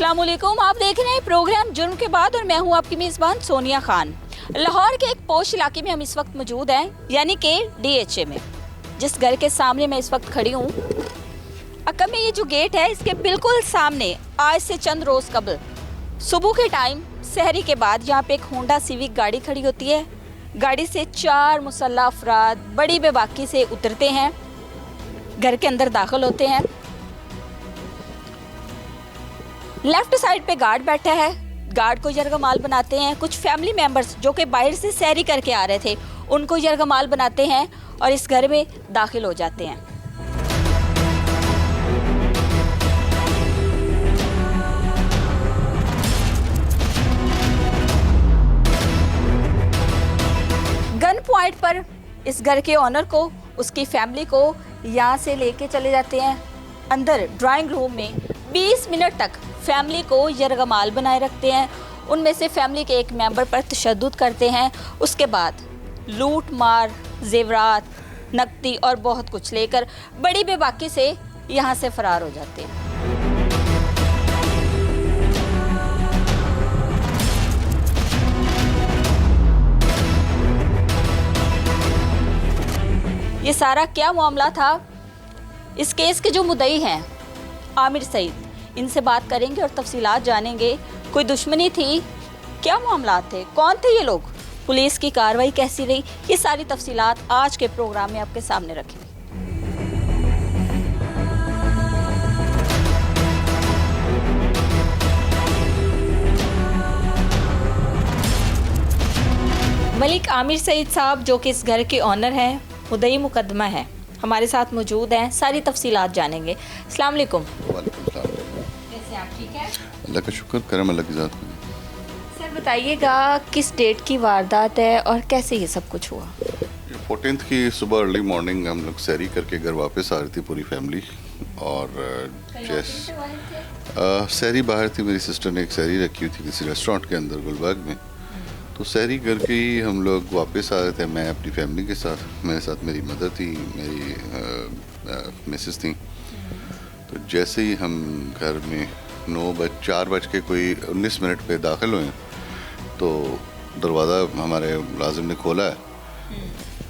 अस्सलामुअलैकुम, आप देख रहे हैं प्रोग्राम जुर्म के बाद और मैं हूं आपकी मेज़बान सोनिया खान। लाहौर के एक पोश इलाके में हम इस वक्त मौजूद हैं, यानी कि DHA में। जिस घर के सामने मैं इस वक्त खड़ी हूं, अकम में ये जो गेट है इसके बिल्कुल सामने आज से चंद रोज़ कबल सुबह के टाइम सहरी के बाद यहाँ पे एक होंडा सिविक गाड़ी खड़ी होती है। गाड़ी से 4 मुसल्लह अफराद बड़ी बेबाकी से उतरते हैं, घर के अंदर दाखिल होते हैं। लेफ्ट साइड पे गार्ड बैठा है, गार्ड को यरगमाल बनाते हैं। कुछ फैमिली मेंबर्स जो कि बाहर से सैरी करके आ रहे थे उनको यरगमाल बनाते हैं और इस घर में दाखिल हो जाते हैं। गन पॉइंट पर इस घर के ऑनर को, उसकी फैमिली को यहाँ से लेके चले जाते हैं। अंदर ड्राइंग रूम में 20 मिनट तक फैमिली को यरगमाल बनाए रखते हैं। उनमें से फैमिली के एक मेंबर पर तशद्दुद करते हैं। उसके बाद लूट मार, जेवरात, नकदी और बहुत कुछ लेकर बड़ी बेबाकी से यहाँ से फरार हो जाते हैं। ये सारा क्या मामला था? इस केस के जो मुद्दई हैं आमिर सईद, इनसे बात करेंगे और तफसीलात जानेंगे। कोई दुश्मनी थी? क्या मामला थे? कौन थे ये लोग? पुलिस की कार्रवाई कैसी रही? ये सारी तफसीलात आज के प्रोग्राम में आपके सामने रखेंगे। मलिक आमिर सईद साहब जो कि इस घर के ऑनर हैं, मुद्दई मुकदमा है, हमारे साथ मौजूद हैं। सारी तफसीलात जानेंगे। अस्सलाम वालेकुम। कैसे आप? ठीक है, अल्लाह का शुक्र, करम अल्लाह की ज़ात। सर बताइएगा किस डेट की वारदात है और कैसे ये सब कुछ हुआ? 14th की सुबह अर्ली मॉर्निंग हम लोग सैरी करके घर वापस आ रही थी पूरी फैमिली। और सैरी बाहर थी, मेरी सिस्टर ने एक सैरी रखी हुई थी किसी रेस्टोरेंट के अंदर गुलबर्ग में। तो सैरी करके ही हम लोग वापस आ रहे थे, मैं अपनी फैमिली के साथ, मेरे साथ मेरी मदर थी, मेरी मिसेस थी। तो जैसे ही हम घर में 4:19 पे दाखिल हुए तो दरवाज़ा हमारे मुलाजिम ने खोला है।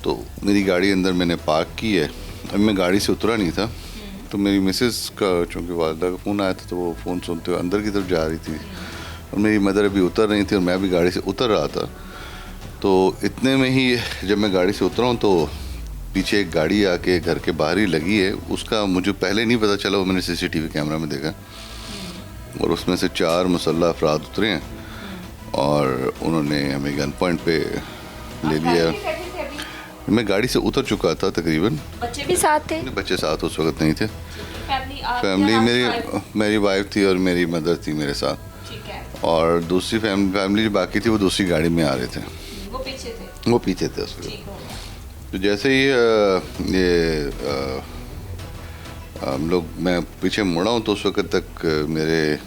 तो मेरी गाड़ी अंदर मैंने पार्क की है। अब मैं गाड़ी से उतरा नहीं था, तो मेरी मिसेस का चूँकि वालदा का फ़ोन आया था तो वो फ़ोन सुनते हुए अंदर की तरफ जा रही थी और मेरी मदर अभी उतर रही थी और मैं भी गाड़ी से उतर रहा था। तो इतने में ही जब मैं गाड़ी से उतरा हूँ तो पीछे एक गाड़ी आके घर के बाहर ही लगी है। उसका मुझे पहले नहीं पता चला, वो मैंने CCTV कैमरा में देखा और उसमें से 4 मुसल्लह अफराद उतरे हैं और उन्होंने हमें गन पॉइंट पे ले लिया। मैं गाड़ी से उतर चुका था तकरीबन। बच्चे भी साथ थे? बच्चे साथ उस वक्त नहीं थे। फैमिली मेरी वाइफ थी और मेरी मदर थी मेरे साथ। और दूसरी फैमिली जो बाकी थी वो दूसरी गाड़ी में आ रहे थे। वो पीछे थे उस वक्त। तो जैसे ही हम लोग, मैं पीछे मुड़ा हूँ तो उस वक्त तक मेरे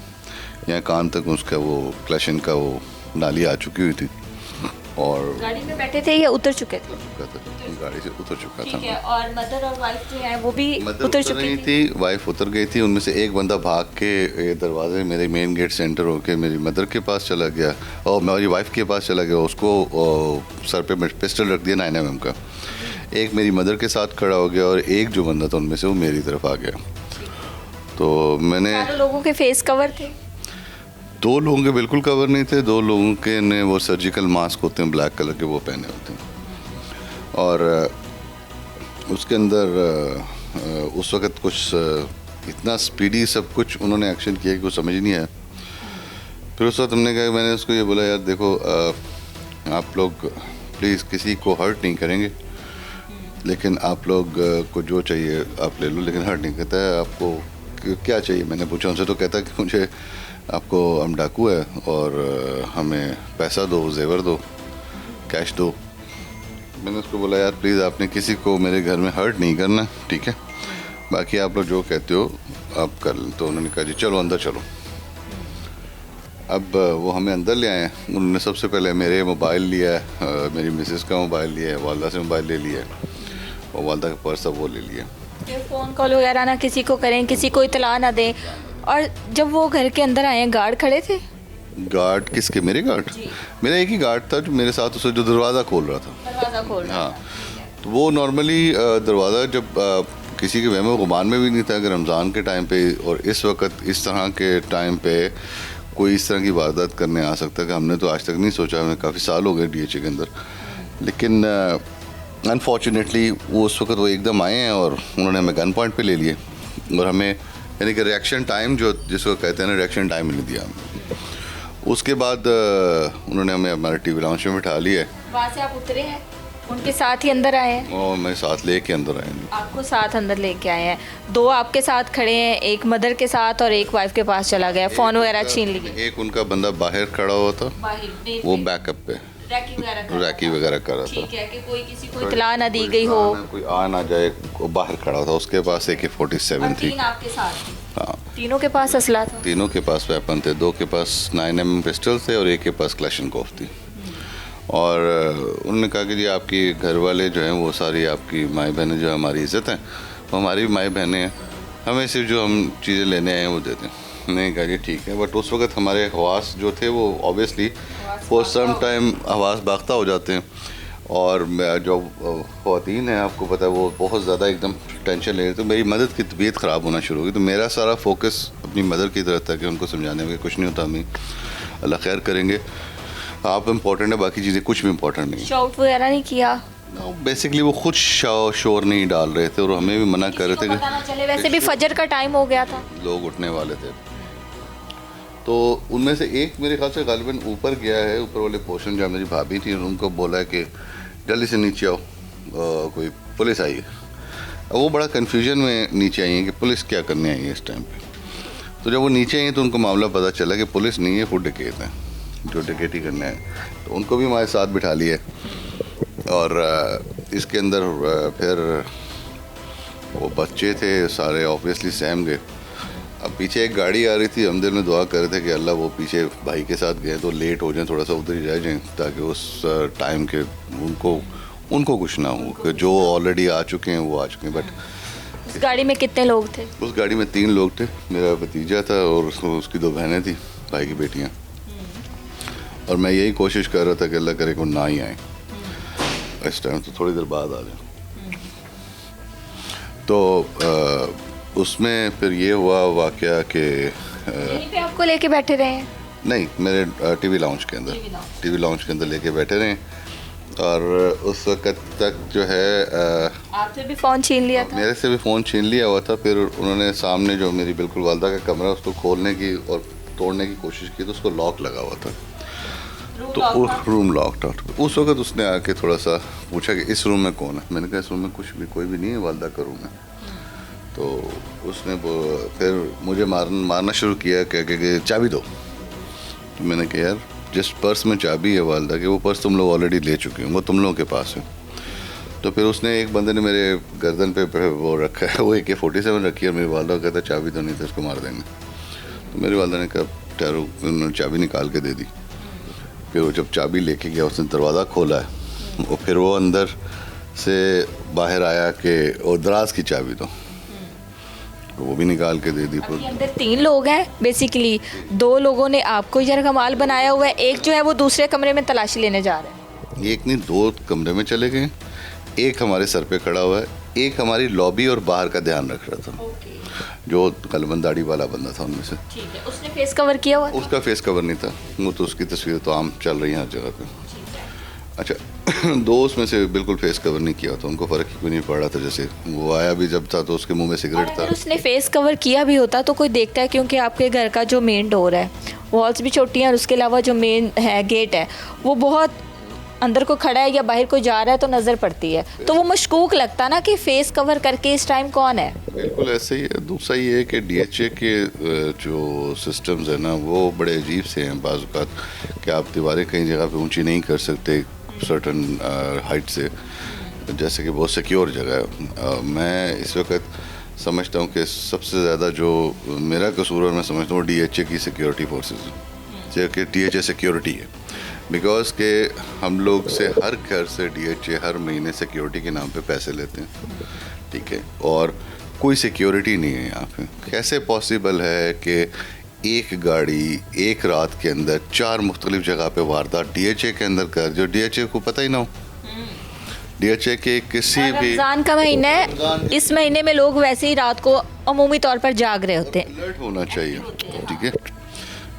यहाँ कान तक उसका वो क्लैशन का वो नाली आ चुकी हुई थी। और गाड़ी में बैठे थे या उतर चुके थे? गाड़ी से उतर चुका था। और मदर और वाइफ जो है वो भी उतर चुकी थी। वाइफ उतर गई थी। उनमें से एक बंदा भाग के दरवाजे मेरे मेन गेट से एंटर होकर मेरी मदर के पास चला गया और मेरी वाइफ के पास चला गया। उसको सर पे पिस्टल रख दिया 9mm का। एक मेरी मदर के साथ खड़ा हो गया और एक जो बंदा था उनमें से वो मेरी तरफ आ गया। तो मैंने, सारे लोगों के फेस कवर थे? 2 लोगों के बिल्कुल कवर नहीं थे। 2 लोगों के ने वो सर्जिकल मास्क होते हैं ब्लैक कलर के, वो पहने होते हैं। और उसके अंदर उस वक़्त कुछ इतना स्पीडी सब कुछ उन्होंने एक्शन किया कि कुछ समझ नहीं आया। फिर उस वक्त हमने कहा, मैंने उसको ये बोला, यार देखो आप लोग प्लीज़ किसी को हर्ट नहीं करेंगे, लेकिन आप लोग को जो चाहिए आप ले लो, लेकिन हर्ट नहीं करता है। आपको क्या चाहिए मैंने पूछा उनसे, तो कहता कि मुझे, आपको, हम डाकू है और हमें पैसा दो, जेवर दो, कैश दो। मैंने उसको बोला, यार प्लीज़ आपने किसी को मेरे घर में हर्ट नहीं करना, ठीक है, बाकी आप लोग जो कहते हो आप कर लें। तो उन्होंने कहा जी चलो अंदर चलो। अब वो हमें अंदर ले आए। उन्होंने सबसे पहले मेरे मोबाइल लिया है, मेरी मिसेस का मोबाइल लिया है, वालदा से मोबाइल ले लिया है और वालदा का पर्स अब वो ले लिया। फ़ोन कॉल वगैरह ना किसी को करें, किसी को इतला ना दें, और जब वो घर के अंदर आए हैं, गार्ड खड़े थे? गार्ड किसके? मेरे गार्ड? मेरा एक ही गार्ड था जो मेरे साथ उसे जो दरवाज़ा खोल रहा था। दरवाज़ा खोल रहा हाँ, तो वो नॉर्मली दरवाज़ा जब किसी के वहम गुमान में भी नहीं था कि रमज़ान के टाइम पे और इस वक्त इस तरह के टाइम पे कोई इस तरह की वारदात करने आ सकता है कि हमने तो आज तक नहीं सोचा। हमें काफ़ी साल हो गए डीएचए के अंदर, लेकिन अनफॉर्चुनेटली वो उस वक्त वो एकदम आए हैं और उन्होंने हमें गन पॉइंट पे ले लिए और हमें यानी कि रिएक्शन टाइम जो जिसको कहते हैं ना, रिएक्शन टाइम नहीं दिया हमें। उसके बाद उन्होंने हमें हमारे टीवी लाउंज में बिठा लिया। वहाँ से आप उतरे हैं, उनके साथ ही अंदर आए हैं? और मैं साथ लेके अंदर आए हैं। आपको साथ अंदर लेके आए हैं, दो आपके साथ खड़े हैं, एक मदर के साथ और एक वाइफ के पास चला गया, फ़ोन वगैरह छीन लिए? एक उनका बंदा बाहर खड़ा हुआ था, वो बैकअप पे रैकी वगैरह कर रहा था। ठीक है, कि कोई किसी को इतला ना दी गई हो, कोई आ ना जाए, वो बाहर खड़ा था। उसके पास AK-47 थी। तीन आपके साथ थी? हाँ, तीनों के पास असला था? तीनों के पास वेपन थे। दो के पास 9mm पिस्टल थे और एक के पास क्लैशनकोफ थी। और उन्होंने कहा कि जी आपकी घर वाले जो हैं वो सारी आपकी माई बहनें जो हमारी इज़्ज़त हैं, वो हमारी भी माई बहनें हैं, हमें सिर्फ जो हम चीज़ें लेने आए हैं वो देते हैं। मैंने कहा जी ठीक है, बट उस वक्त हमारे हवास जो थे वो ऑब्वियसली फॉर सम टाइम हवास बाख्ता हो जाते हैं। और जो ख़वातीन हैं आपको पता है वो बहुत ज़्यादा एकदम टेंशन ले रहे थे। मेरी मदद की तबीयत ख़राब होना शुरू हो गई, तो मेरा सारा फोकस अपनी मदर की तरफ था कि उनको समझाने में कुछ नहीं होता, हमें अल्लाह खैर करेंगे, आप इम्पोर्टेंट है, बाकी चीज़ें कुछ भी इम्पोर्टेंट नहीं। शाउट वगैरह नहीं किया? बेसिकली वो खुद शोर नहीं डाल रहे थे और हमें भी मना कर रहे थे पता ना चले, वैसे भी फजर का टाइम हो गया था, लोग उठने वाले थे। तो उनमें से एक मेरे ख्याल से गालिबन ऊपर गया है, ऊपर वाले पोर्शन जहाँ मेरी भाभी थी, उनको बोला है कि जल्दी से नीचे आओ, कोई पुलिस आई है। अब वो बड़ा कन्फ्यूजन में नीचे आई है कि पुलिस क्या करने आई है इस टाइम पे। तो जब वो नीचे आई तो उनको मामला पता चला कि पुलिस नहीं है, फुट डकैत हैं जो डकैती करने आए। तो उनको भी हमारे साथ बिठा लिए और इसके अंदर फिर वो बच्चे थे सारे ऑब्वियसली सहम गए। अब पीछे एक गाड़ी आ रही थी, हम दिल में दुआ कर रहे थे कि अल्लाह वो पीछे भाई के साथ गए तो लेट हो जाएं, थोड़ा सा उधर ही रह जाएं, ताकि उस टाइम के उनको कुछ ना हो कि जो ऑलरेडी आ चुके हैं वो आ चुके हैं। बट उस गाड़ी में कितने लोग थे? उस गाड़ी में 3 लोग थे, मेरा भतीजा था और उसकी 2 बहनें थी, भाई की बेटियाँ। और मैं यही कोशिश कर रहा था कि अल्लाह करे को ना ही आए इस टाइम, तो थोड़ी देर बाद आ जाए। तो उसमें फिर ये हुआ वाक़या कि यहीं पे आपको लेके बैठे रहे हैं? नहीं, मेरे टीवी लाउंज के अंदर लेके बैठे रहे और उस वक़्त तक जो है आपसे भी फ़ोन छीन लिया था? मेरे से भी फ़ोन छीन लिया हुआ था। फिर उन्होंने सामने जो मेरी बिल्कुल वालदा का कमरा उसको खोलने की और तोड़ने की कोशिश की, तो उसको लॉक लगा हुआ था, तो रूम लॉक था। उस वक्त उसने आके थोड़ा सा पूछा कि इस रूम में कौन है। मैंने कहा इस रूम में कोई भी नहीं है, वालदा का रूम है। तो उसने फिर मुझे मारना शुरू किया, कह के चाबी दो। तो मैंने कहा यार जिस पर्स में चाबी है वालदा के, वो पर्स तुम लोग ऑलरेडी ले चुके हो, वो तुम लोगों के पास है। तो फिर उसने एक बंदे ने मेरे गर्दन पे वो रखा है, वो AK-47 रखी है, और मेरी वालदा कहता चाबी दो नहीं तो इसको मार देंगे। तो मेरी वालदा ने कहा ठहरो, उन्होंने चाबी निकाल के दे दी। फिर वो जब चाबी लेके गया उसने दरवाज़ा खोला है और फिर वो अंदर से बाहर आया कि वो दराज की चाबी दो, तो वो भी निकाल के दे दी। अंदर 3 लोग हैं बेसिकली, 2 लोगों ने आपको यरगमाल बनाया हुआ है, एक जो है वो दूसरे कमरे में तलाशी लेने जा रहा है। एक नहीं 2 कमरे में चले गए, एक हमारे सर पे खड़ा हुआ है, एक हमारी लॉबी और बाहर का ध्यान रख रहा था, जो कलमन दाढ़ी वाला बंदा था उनमें से। ठीक है, उसने फेस कवर किया हुआ? उसका फेस कवर नहीं था, वो तो उसकी तस्वीर तो आम चल रही है हर जगह पे। अच्छा 2 उसमें से बिल्कुल फेस कवर नहीं किया था, उनको फ़र्क ही नहीं पड़ रहा था। जैसे वो आया भी जब था तो उसके मुंह में सिगरेट था। उसने फेस कवर किया भी होता तो कोई देखता है, क्योंकि आपके घर का जो मेन डोर है, वॉल्स भी छोटी हैं और उसके अलावा जो मेन है गेट है वो बहुत अंदर को खड़ा है या बाहर को जा रहा है तो नज़र पड़ती है, तो वो मशकूक लगता ना कि फेस कवर करके इस टाइम कौन है। बिल्कुल ऐसे ही है। दूसरा ये है कि DHA के जो सिस्टम्स है ना वो बड़े अजीब से हैं बाज़ औक़ात, कि आप दीवारें कई जगह पे ऊंची नहीं कर सकते सर्टन हाइट से, जैसे कि बहुत सिक्योर जगह है। मैं इस वक्त समझता हूँ कि सबसे ज़्यादा जो मेरा कसूर है मैं समझता हूँ DHA की सिक्योरिटी फोर्सेस, कि DHA सिक्योरिटी है, बिकॉज के हम लोग से हर घर से DHA हर महीने सिक्योरिटी के नाम पे पैसे लेते हैं, ठीक है, और कोई सिक्योरिटी नहीं है यहाँ पे। कैसे पॉसिबल है कि एक गाड़ी एक रात के अंदर 4 मुख्तलिफ जगह पे वारदात डीएचए के अंदर कर, जो डीएचए को पता ही ना हो, डीएचए के किसी भी रमजान का महीना है, इस महीने में लोग वैसे ही रात को अमूमी तौर पर जाग रहे होते हैं। अलर्ट होना चाहिए, ठीक है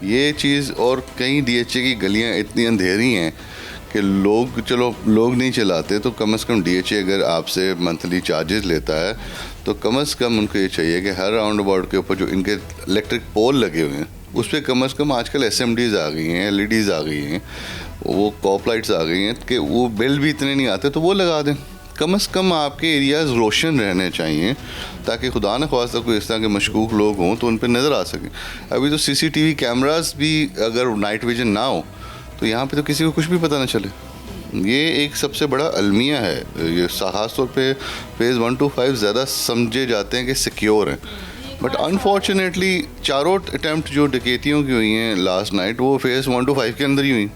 ये चीज़। और कई डीएचए की गलियाँ इतनी अंधेरी हैं कि लोग नहीं चलाते, तो कम से कम डीएचए अगर आपसे मंथली चार्जेस लेता है तो कम से कम उनको ये चाहिए कि हर राउंड अबाउट के ऊपर जो इनके इलेक्ट्रिक पोल लगे हुए हैं उस पर कम से कम आजकल एसएमडीज़ आ गई हैं, एलईडीज़ आ गई हैं, वो कॉप लाइट्स आ गई हैं कि वो बिल भी इतने नहीं आते, तो वो लगा दें। कम से कम आपके एरियाज़ रोशन रहने चाहिए ताकि खुदा न ख्वास्ता कोई इस तरह के मशकूक लोग हों तो उन पर नज़र आ सके। अभी तो सीसीटीवी कैमरास भी अगर नाइट विजन ना हो तो यहाँ पे तो किसी को कुछ भी पता ना चले। ये एक सबसे बड़ा अलमिया है, ये ख़ास तौर पे फेज़ 1 to 5 ज़्यादा समझे जाते हैं कि सिक्योर हैं, बट अनफॉर्चुनेटली चारों अटैम्प्ट जो डकैतियों की हुई हैं लास्ट नाइट वो फेज़ 1 to 5 के अंदर ही हुई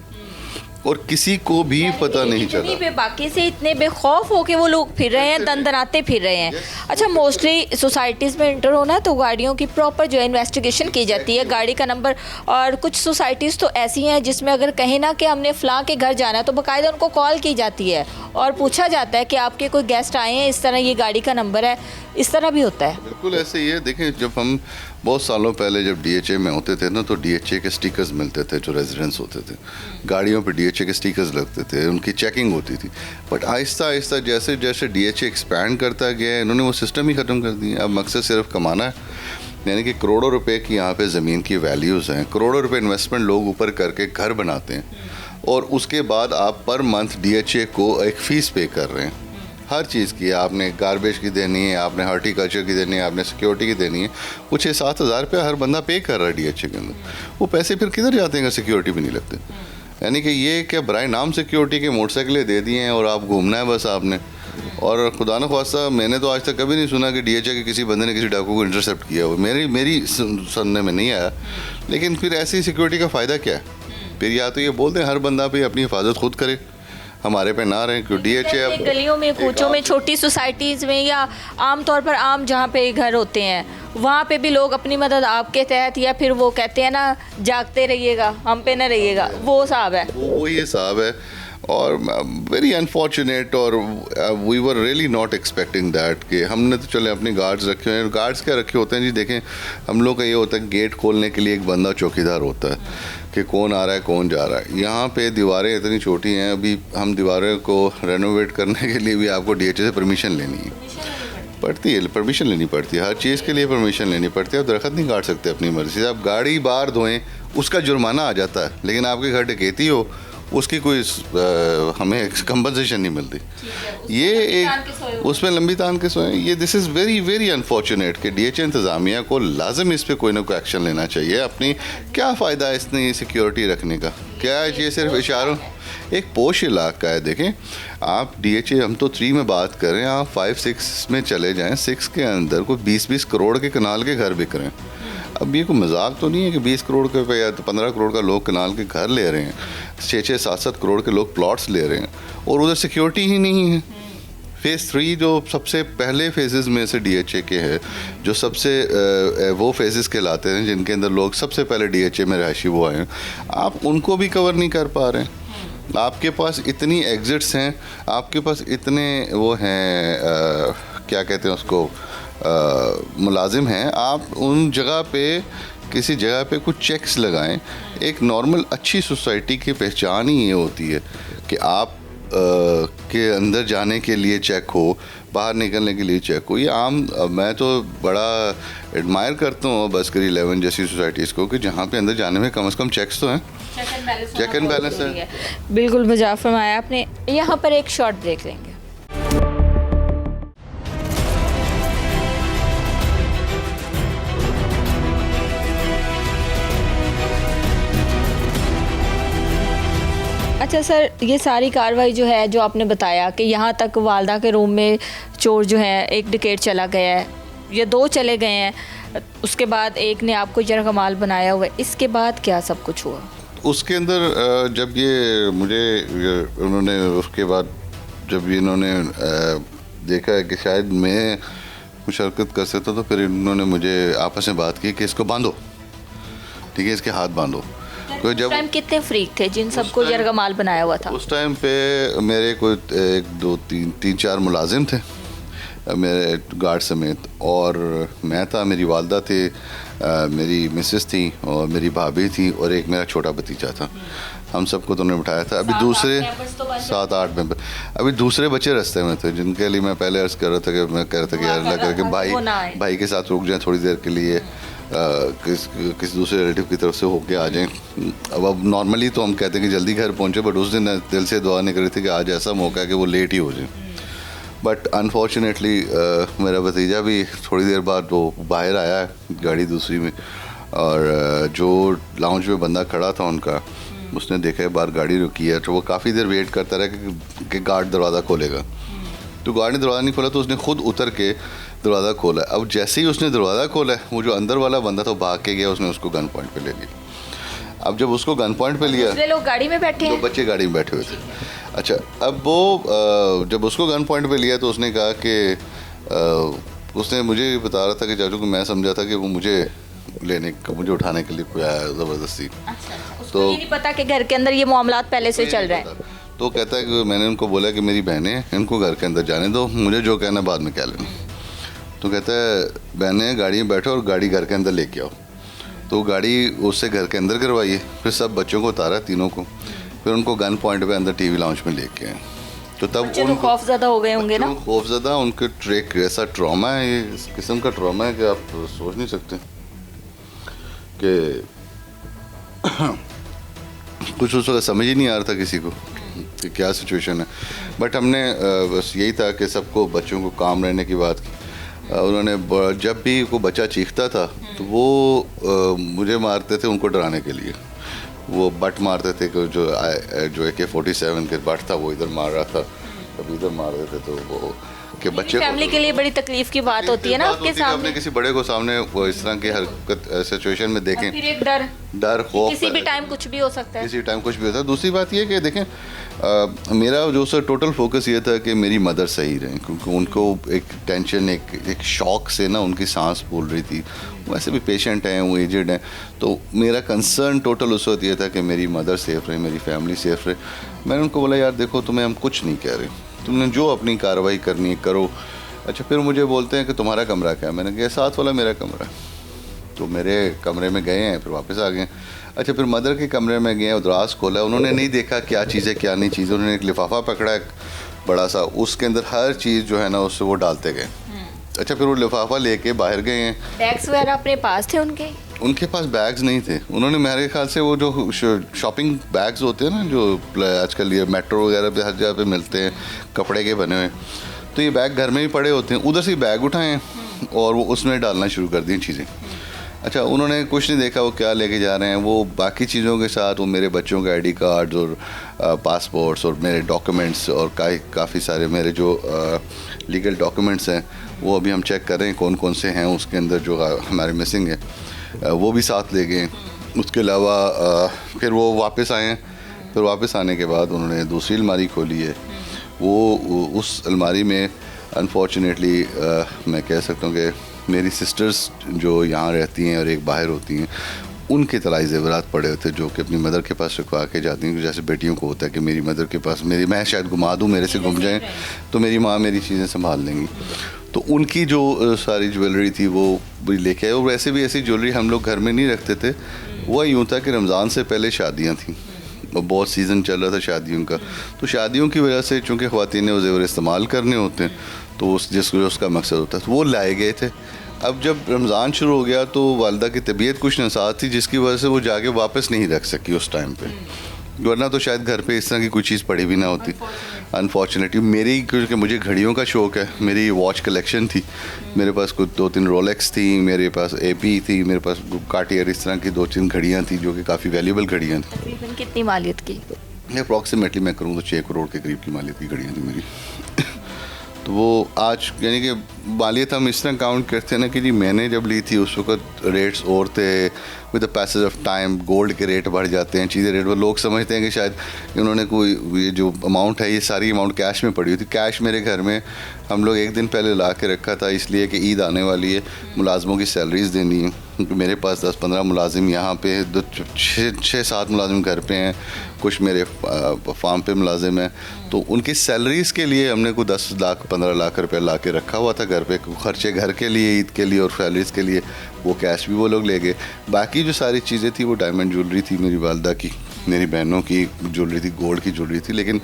और किसी को भी पता नहीं चला। बेबाकी से इतने बेखौफ होके वो लोग फिर रहे हैं, दंदनाते फिर रहे हैं। अच्छा, मोस्टली सोसाइटीज़ में एंटर होना है तो गाड़ियों की प्रॉपर जो है इन्वेस्टिगेशन की जाती है, गाड़ी का नंबर। और कुछ सोसाइटीज़ तो ऐसी हैं जिसमें अगर कहें ना कि हमने फ़लाँ के घर जाना है तो बाकायदा उनको कॉल की जाती है और पूछा जाता है कि आपके कोई गेस्ट आए हैं, इस तरह ये गाड़ी का नंबर है, इस तरह भी होता है। बिल्कुल ऐसे ही है। देखें, जब हम बहुत सालों पहले जब डीएचए में होते थे ना तो डीएचए के स्टिकर्स मिलते थे, जो रेजिडेंट्स होते थे गाड़ियों पे डीएचए के स्टिकर्स लगते थे, उनकी चेकिंग होती थी। बट आहिस्ता आहिस्ता जैसे जैसे डीएचए एक्सपैंड करता गया है इन्होंने वो सिस्टम ही ख़त्म कर दिया। अब मकसद सिर्फ कमाना है, यानी कि करोड़ों रुपए की यहाँ पे ज़मीन की वैल्यूज़ हैं, करोड़ों रुपए इन्वेस्टमेंट लोग ऊपर करके घर बनाते हैं और उसके बाद आप पर मंथ डीएचए को एक फ़ीस पे कर रहे हैं हर चीज़ की। आपने गार्बेज की देनी है, आपने हॉर्टिकल्चर की देनी है, आपने सिक्योरिटी की देनी है। कुछ 6-7 हज़ार रुपये हर बंदा पे कर रहा है डीएचए के अंदर। वो पैसे फिर किधर जाते हैं अगर सिक्योरिटी भी नहीं लगते? यानी कि ये क्या बराए नाम सिक्योरिटी के मोटरसाइकिलें दे दिए हैं और आप घूमना है बस आपने। और खुदा न ख्वास्ता मैंने तो आज तक कभी नहीं सुना कि डीएचए के किसी बंदे ने किसी डाकू को इंटरसेप्ट किया हो, मेरी सुनने में नहीं आया। लेकिन फिर ऐसी सिक्योरिटी का फ़ायदा क्या है? फिर या तो ये बोलते हैं हर बंदा भी अपनी हिफाजत खुद करे, हमारे पे ना रहे, क्यों डीएचए गलियों में, कूचों में, छोटी सोसाइटीज़ में या आम तौर पर आम जहाँ पे घर होते हैं वहाँ पे भी लोग अपनी मदद आपके तहत, या फिर वो कहते हैं ना जागते रहिएगा हम पे ना रहिएगा, वो हिसाब है, वो ये हिसाब है। और वेरी अनफॉर्चुनेट, और we were really not expecting that कि हमने तो चले अपने गार्ड्स रखे हुए हैं। गार्ड्स क्या रखे होते हैं जी? देखें, हम लोग का ये होता है गेट खोलने के लिए एक बंदा चौकीदार होता है कि कौन आ रहा है कौन जा रहा है। यहाँ पे दीवारें इतनी छोटी हैं, अभी हम दीवारों को रेनोवेट करने के लिए भी आपको डीएचए से परमिशन लेनी पड़ती है, परमिशन लेनी पड़ती है, हर चीज़ के लिए परमिशन लेनी पड़ती है। आप दरख्त नहीं काट सकते अपनी मर्ज़ी से। आप गाड़ी बाहर धोएं उसका जुर्माना आ जाता है, लेकिन आपके घर डकैती हो उसकी कोई हमें कंपनसेशन नहीं मिलती। ये एक उसमें लंबी तान के सोए। ये this is very very unfortunate कि डीएचए इंतज़ामिया को लाजम इस पर कोई ना कोई एक्शन लेना चाहिए। अपनी क्या फ़ायदा है इतनी सिक्योरिटी रखने का? क्या है ये सिर्फ इशारों? एक पोश इलाका है। देखें आप डीएचए, हम तो 3 में बात कर रहे हैं, आप 5-6 में चले जाएं, 6 के अंदर कोई 20-20 करोड़ के कनाल के घर बिक रहे हैं। अब ये कोई मजाक तो नहीं है कि 20 करोड़ के पे या तो 15 करोड़ का लोग कनाल के घर ले रहे हैं, 6-6, 7-7 करोड़ के लोग प्लॉट्स ले रहे हैं और उधर सिक्योरिटी ही नहीं है। फेज़ 3 जो सबसे पहले फेजेस में से डीएचए के है, जो सबसे वो फेजेस कहलाते हैं जिनके अंदर लोग सबसे पहले डीएचए में रहायशी वो आए हैं, आप उनको भी कवर नहीं कर पा रहे हैं। आपके पास इतनी एग्जिट्स हैं, आपके पास इतने वो हैं क्या कहते हैं उसको, मुलाजिम हैं, आप उन जगह पे किसी जगह पे कुछ चेक्स लगाएं। एक नॉर्मल अच्छी सोसाइटी की पहचान ही ये होती है कि आप के अंदर जाने के लिए चेक हो, बाहर निकलने के लिए चेक हो। ये आम, मैं तो बड़ा एडमायर करता हूँ बस्करी 11 जैसी सोसाइटीज़ को कि जहाँ पे अंदर जाने में कम से कम चेक्स तो हैं, चेक एंड बैलेंस है। बिल्कुल मज़ा फरमाया आपने। यहाँ पर एक शॉर्ट ब्रेक लेंगे। अच्छा सर, ये सारी कार्रवाई जो है, जो आपने बताया कि यहाँ तक वालदा के रूम में चोर जो है एक डिकेट चला गया है या 2 चले गए हैं, उसके बाद एक ने आपको जरगमाल बनाया हुआ है, इसके बाद क्या सब कुछ हुआ? उसके अंदर जब ये मुझे उन्होंने उसके बाद जब इन्होंने देखा है कि शायद मैं मुशरकत कर सकता तो फिर इन्होंने मुझे आपस में बात की कि इसको बांधो, ठीक है, इसके हाथ बांधो। कोई उस टाइम कितने फ्रीक थे जिन सबको यरगमाल बनाया हुआ था? उस टाइम पे मेरे कोई 1 2 3 4 मुलाजिम थे मेरे गार्ड समेत, और मैं था, मेरी वालदा थे, मेरी मिसेस थी और मेरी भाभी थी और एक मेरा छोटा भतीजा था। हम सबको तो उन्होंने बिठाया था। अभी दूसरे 7-8 मेंबर, अभी दूसरे बच्चे रास्ते में थे जिनके लिए मैं पहले अर्ज़ कर रहा था कि मैं कह रहा था कि यार अल्लाह करके भाई के साथ रुक जाएं थोड़ी देर के लिए, किसी दूसरे रिलेटिव की तरफ से होके आ जाएं। अब नॉर्मली तो हम कहते हैं कि जल्दी घर पहुँचे, बट उस दिन दिल से दुआ नहीं करी थी कि आज ऐसा मौका है कि वो लेट ही हो जाए। बट अनफॉर्चुनेटली मेरा भतीजा भी थोड़ी देर बाद वो बाहर आया गाड़ी दूसरी में, और जो लाउंज में बंदा खड़ा था उनका, उसने देखा बाहर गाड़ी रुकी है, तो वो काफ़ी देर वेट करता रहा कि गार्ड दरवाज़ा खोलेगा। तो गार्ड ने दरवाज़ा नहीं खोला तो उसने खुद उतर के दरवाज़ा खोला। अब जैसे ही उसने दरवाज़ा खोला, वो जो अंदर वाला बंदा था भाग के गया, उसने उसको गन पॉइंट पे ले लिया। अब जब उसको गन पॉइंट पे लिया, दूसरे लोग गाड़ी में बैठे हैं, दो बच्चे गाड़ी में बैठे हुए थे। अच्छा, अब वो जब उसको गन पॉइंट पे लिया तो उसने कहा कि उसने मुझे बता रहा था कि चाचू को मैं समझा था कि वो मुझे मुझे उठाने के लिए कोई आया ज़बरदस्ती। तो ये नहीं पता कि घर के अंदर ये मामलात पहले से चल रहे हैं। तो कहता है कि मैंने उनको बोला कि मेरी बहनें हैं, इनको घर के अंदर जाने दो, मुझे जो कहना बाद में कह लेना। तो कहता है बहनें गाड़ी में बैठो और गाड़ी घर के अंदर लेके आओ। तो गाड़ी उससे घर के अंदर करवाई, फिर सब बच्चों को उतारा, तीनों को, फिर उनको गन पॉइंट पे अंदर टीवी लाउंज में लेके आए। तो तब उन खौफज़दा हो गए होंगे ना? खौफज़दा, उनके ट्रेक ऐसा ट्रॉमा है, ये इस किस्म का ट्रॉमा है कि आप सोच नहीं सकते कि कुछ उस वक्त समझ ही नहीं आ रहा था किसी को कि क्या सिचुएशन है। बट हमने बस यही था कि सबको बच्चों को काम रहने की बात की। उन्होंने जब भी कोई बच्चा चीखता था तो वो मुझे मारते थे उनको डराने के लिए। वो बट मारते थे कि जो AK-47 के बट था वो इधर मार रहा था, कभी इधर मार देते तो वो कि बच्चे फैमिली के लिए बड़ी तकलीफ की बात होती है ना आपके सामने। अपने किसी बड़े को सामने वो इस तरह की हरकत सिचुएशन में देखें, फिर एक डर खौफ, किसी भी टाइम कुछ भी हो सकता है, किसी टाइम कुछ भी होता है। दूसरी बात ये कि देखें मेरा जो सर टोटल फोकस ये था कि मेरी मदर सही रहे, क्योंकि उनको एक टेंशन, एक शॉक से ना उनकी सांस फूल रही थी। वैसे भी पेशेंट हैं, वो एजेड हैं, तो मेरा कंसर्न टोटल उस वक्त ये था कि मेरी मदर सेफ़ रहे, मेरी फैमिली सेफ़ रहे। मैंने उनको बोला यार देखो तुम्हें हम कुछ नहीं कह रहे, तुमने जो अपनी कार्रवाई करनी है करो। अच्छा, फिर मुझे बोलते हैं कि तुम्हारा कमरा क्या है? मैंने कहा साथ वाला मेरा कमरा है। तो मेरे कमरे में गए हैं, फिर वापस आ गए। अच्छा, फिर मदर के कमरे में गए, उदराज खोला, उन्होंने नहीं देखा क्या चीज़ है क्या नहीं चीज़। उन्होंने एक लिफाफा पकड़ा एक बड़ा सा, उसके अंदर हर चीज़ जो है ना उससे वो डालते गए। अच्छा, फिर वो लिफाफा लेके बाहर गए हैं। बैग्स वगैरह अपने पास थे उनके पास बैग्स नहीं थे। उन्होंने मेरे ख्याल से वो जो शॉपिंग बैग्स होते हैं ना, जो आजकल ये मेट्रो वगैरह पे हर जगह पे मिलते हैं, कपड़े के बने हुए, तो ये बैग घर में ही पड़े होते हैं, उधर से बैग उठाएं और वो उसमें डालना शुरू कर दी चीज़ें। अच्छा, उन्होंने कुछ नहीं देखा वो क्या लेके जा रहे हैं। वो बाकी चीज़ों के साथ वो मेरे बच्चों के ID कार्ड्स और पासपोर्ट्स और मेरे डॉक्यूमेंट्स और काफ़ी सारे मेरे जो लीगल डॉक्यूमेंट्स हैं वो अभी हम चेक कर रहे हैं कौन कौन से हैं उसके अंदर जो हमारे मिसिंग है, वो भी साथ ले गए। उसके अलावा फिर वो वापस आए हैं। फिर वापस आने के बाद उन्होंने दूसरी अलमारी खोली है। वो उस अलमारी में अनफॉर्चुनेटली मैं कह सकता हूँ कि मेरी सिस्टर्स जो यहाँ रहती हैं और एक बाहर होती हैं, उनके तलाई ज़ेवरात पड़े होते जो कि अपनी मदर के पास रखवा के जाती हैं। जैसे बेटियों को होता है कि मेरी मदर के पास मैं शायद घुमा दूँ, मेरे से घूम जाएँ तो मेरी माँ मेरी चीज़ें संभाल लेंगी। तो उनकी जो सारी ज्वेलरी थी वो भी लेके आए। और वैसे भी ऐसी ज्वेलरी हम लोग घर में नहीं रखते थे। वो यूँ था कि रमज़ान से पहले शादियाँ थीं और बहुत सीज़न चल रहा था शादियों का, तो शादियों की वजह से चूँकि ख़वातीन ने वो ज़ेवर इस्तेमाल करने होते हैं तो उसका मकसद होता है, तो वो लाए गए थे। अब जब रमज़ान शुरू हो गया तो वालदा की तबीयत कुछ नासाज थी जिसकी वजह से वो जाके वापस नहीं रख सकी उस टाइम पे, वरना तो शायद घर पे इस तरह की कोई चीज़ पड़ी भी ना होती। अनफॉर्चुनेटली मेरी, क्योंकि मुझे घड़ियों का शौक़ है, मेरी वॉच कलेक्शन थी, मेरे पास कुछ 2-3 रोलेक्स थी, मेरे पास AP थी, मेरे पास कार्टियर, इस तरह की 2-3 घड़ियाँ थी जो कि काफ़ी वैल्यूबल घड़ियाँ थी। तकरीबन कितनी मालियत की? अप्रॉक्सीमेटली मैं करूँ तो 6 करोड़ के करीब की मालियत की घड़ियाँ थी मेरी। तो वो आज यानी कि मालियत हम इस तरह काउंट करते हैं ना कि जी मैंने जब ली थी उस वक्त रेट्स और थे, with the passage of time gold के रेट बढ़ जाते हैं, चीज़ें रेट, वो लोग समझते हैं कि शायद उन्होंने कोई ये जो अमाउंट है ये सारी अमाउंट कैश में पड़ी हुई थी। कैश मेरे घर में हम लोग एक दिन पहले ला के रखा था, इसलिए कि ईद आने वाली है, मुलाजमों की सैलरीज देनी है, क्योंकि मेरे पास 10-15 मुलाजिम यहाँ पे 6-7 मुलाजिम घर पे हैं, कुछ मेरे फार्म पे मुलाजिम हैं, तो उनकी सैलरीज़ के लिए हमने कोई 10 लाख 15 लाख रुपए ला के रखा हुआ था घर पे, खर्चे घर के लिए, ईद के लिए और सैलरीज़ के लिए। वो कैश भी वो लोग ले गए। बाकी जो सारी चीज़ें थी वो डायमंड ज्वेलरी थी मेरी वालदा की, मेरी बहनों की ज्वेलरी थी, गोल्ड की ज्वेलरी थी। लेकिन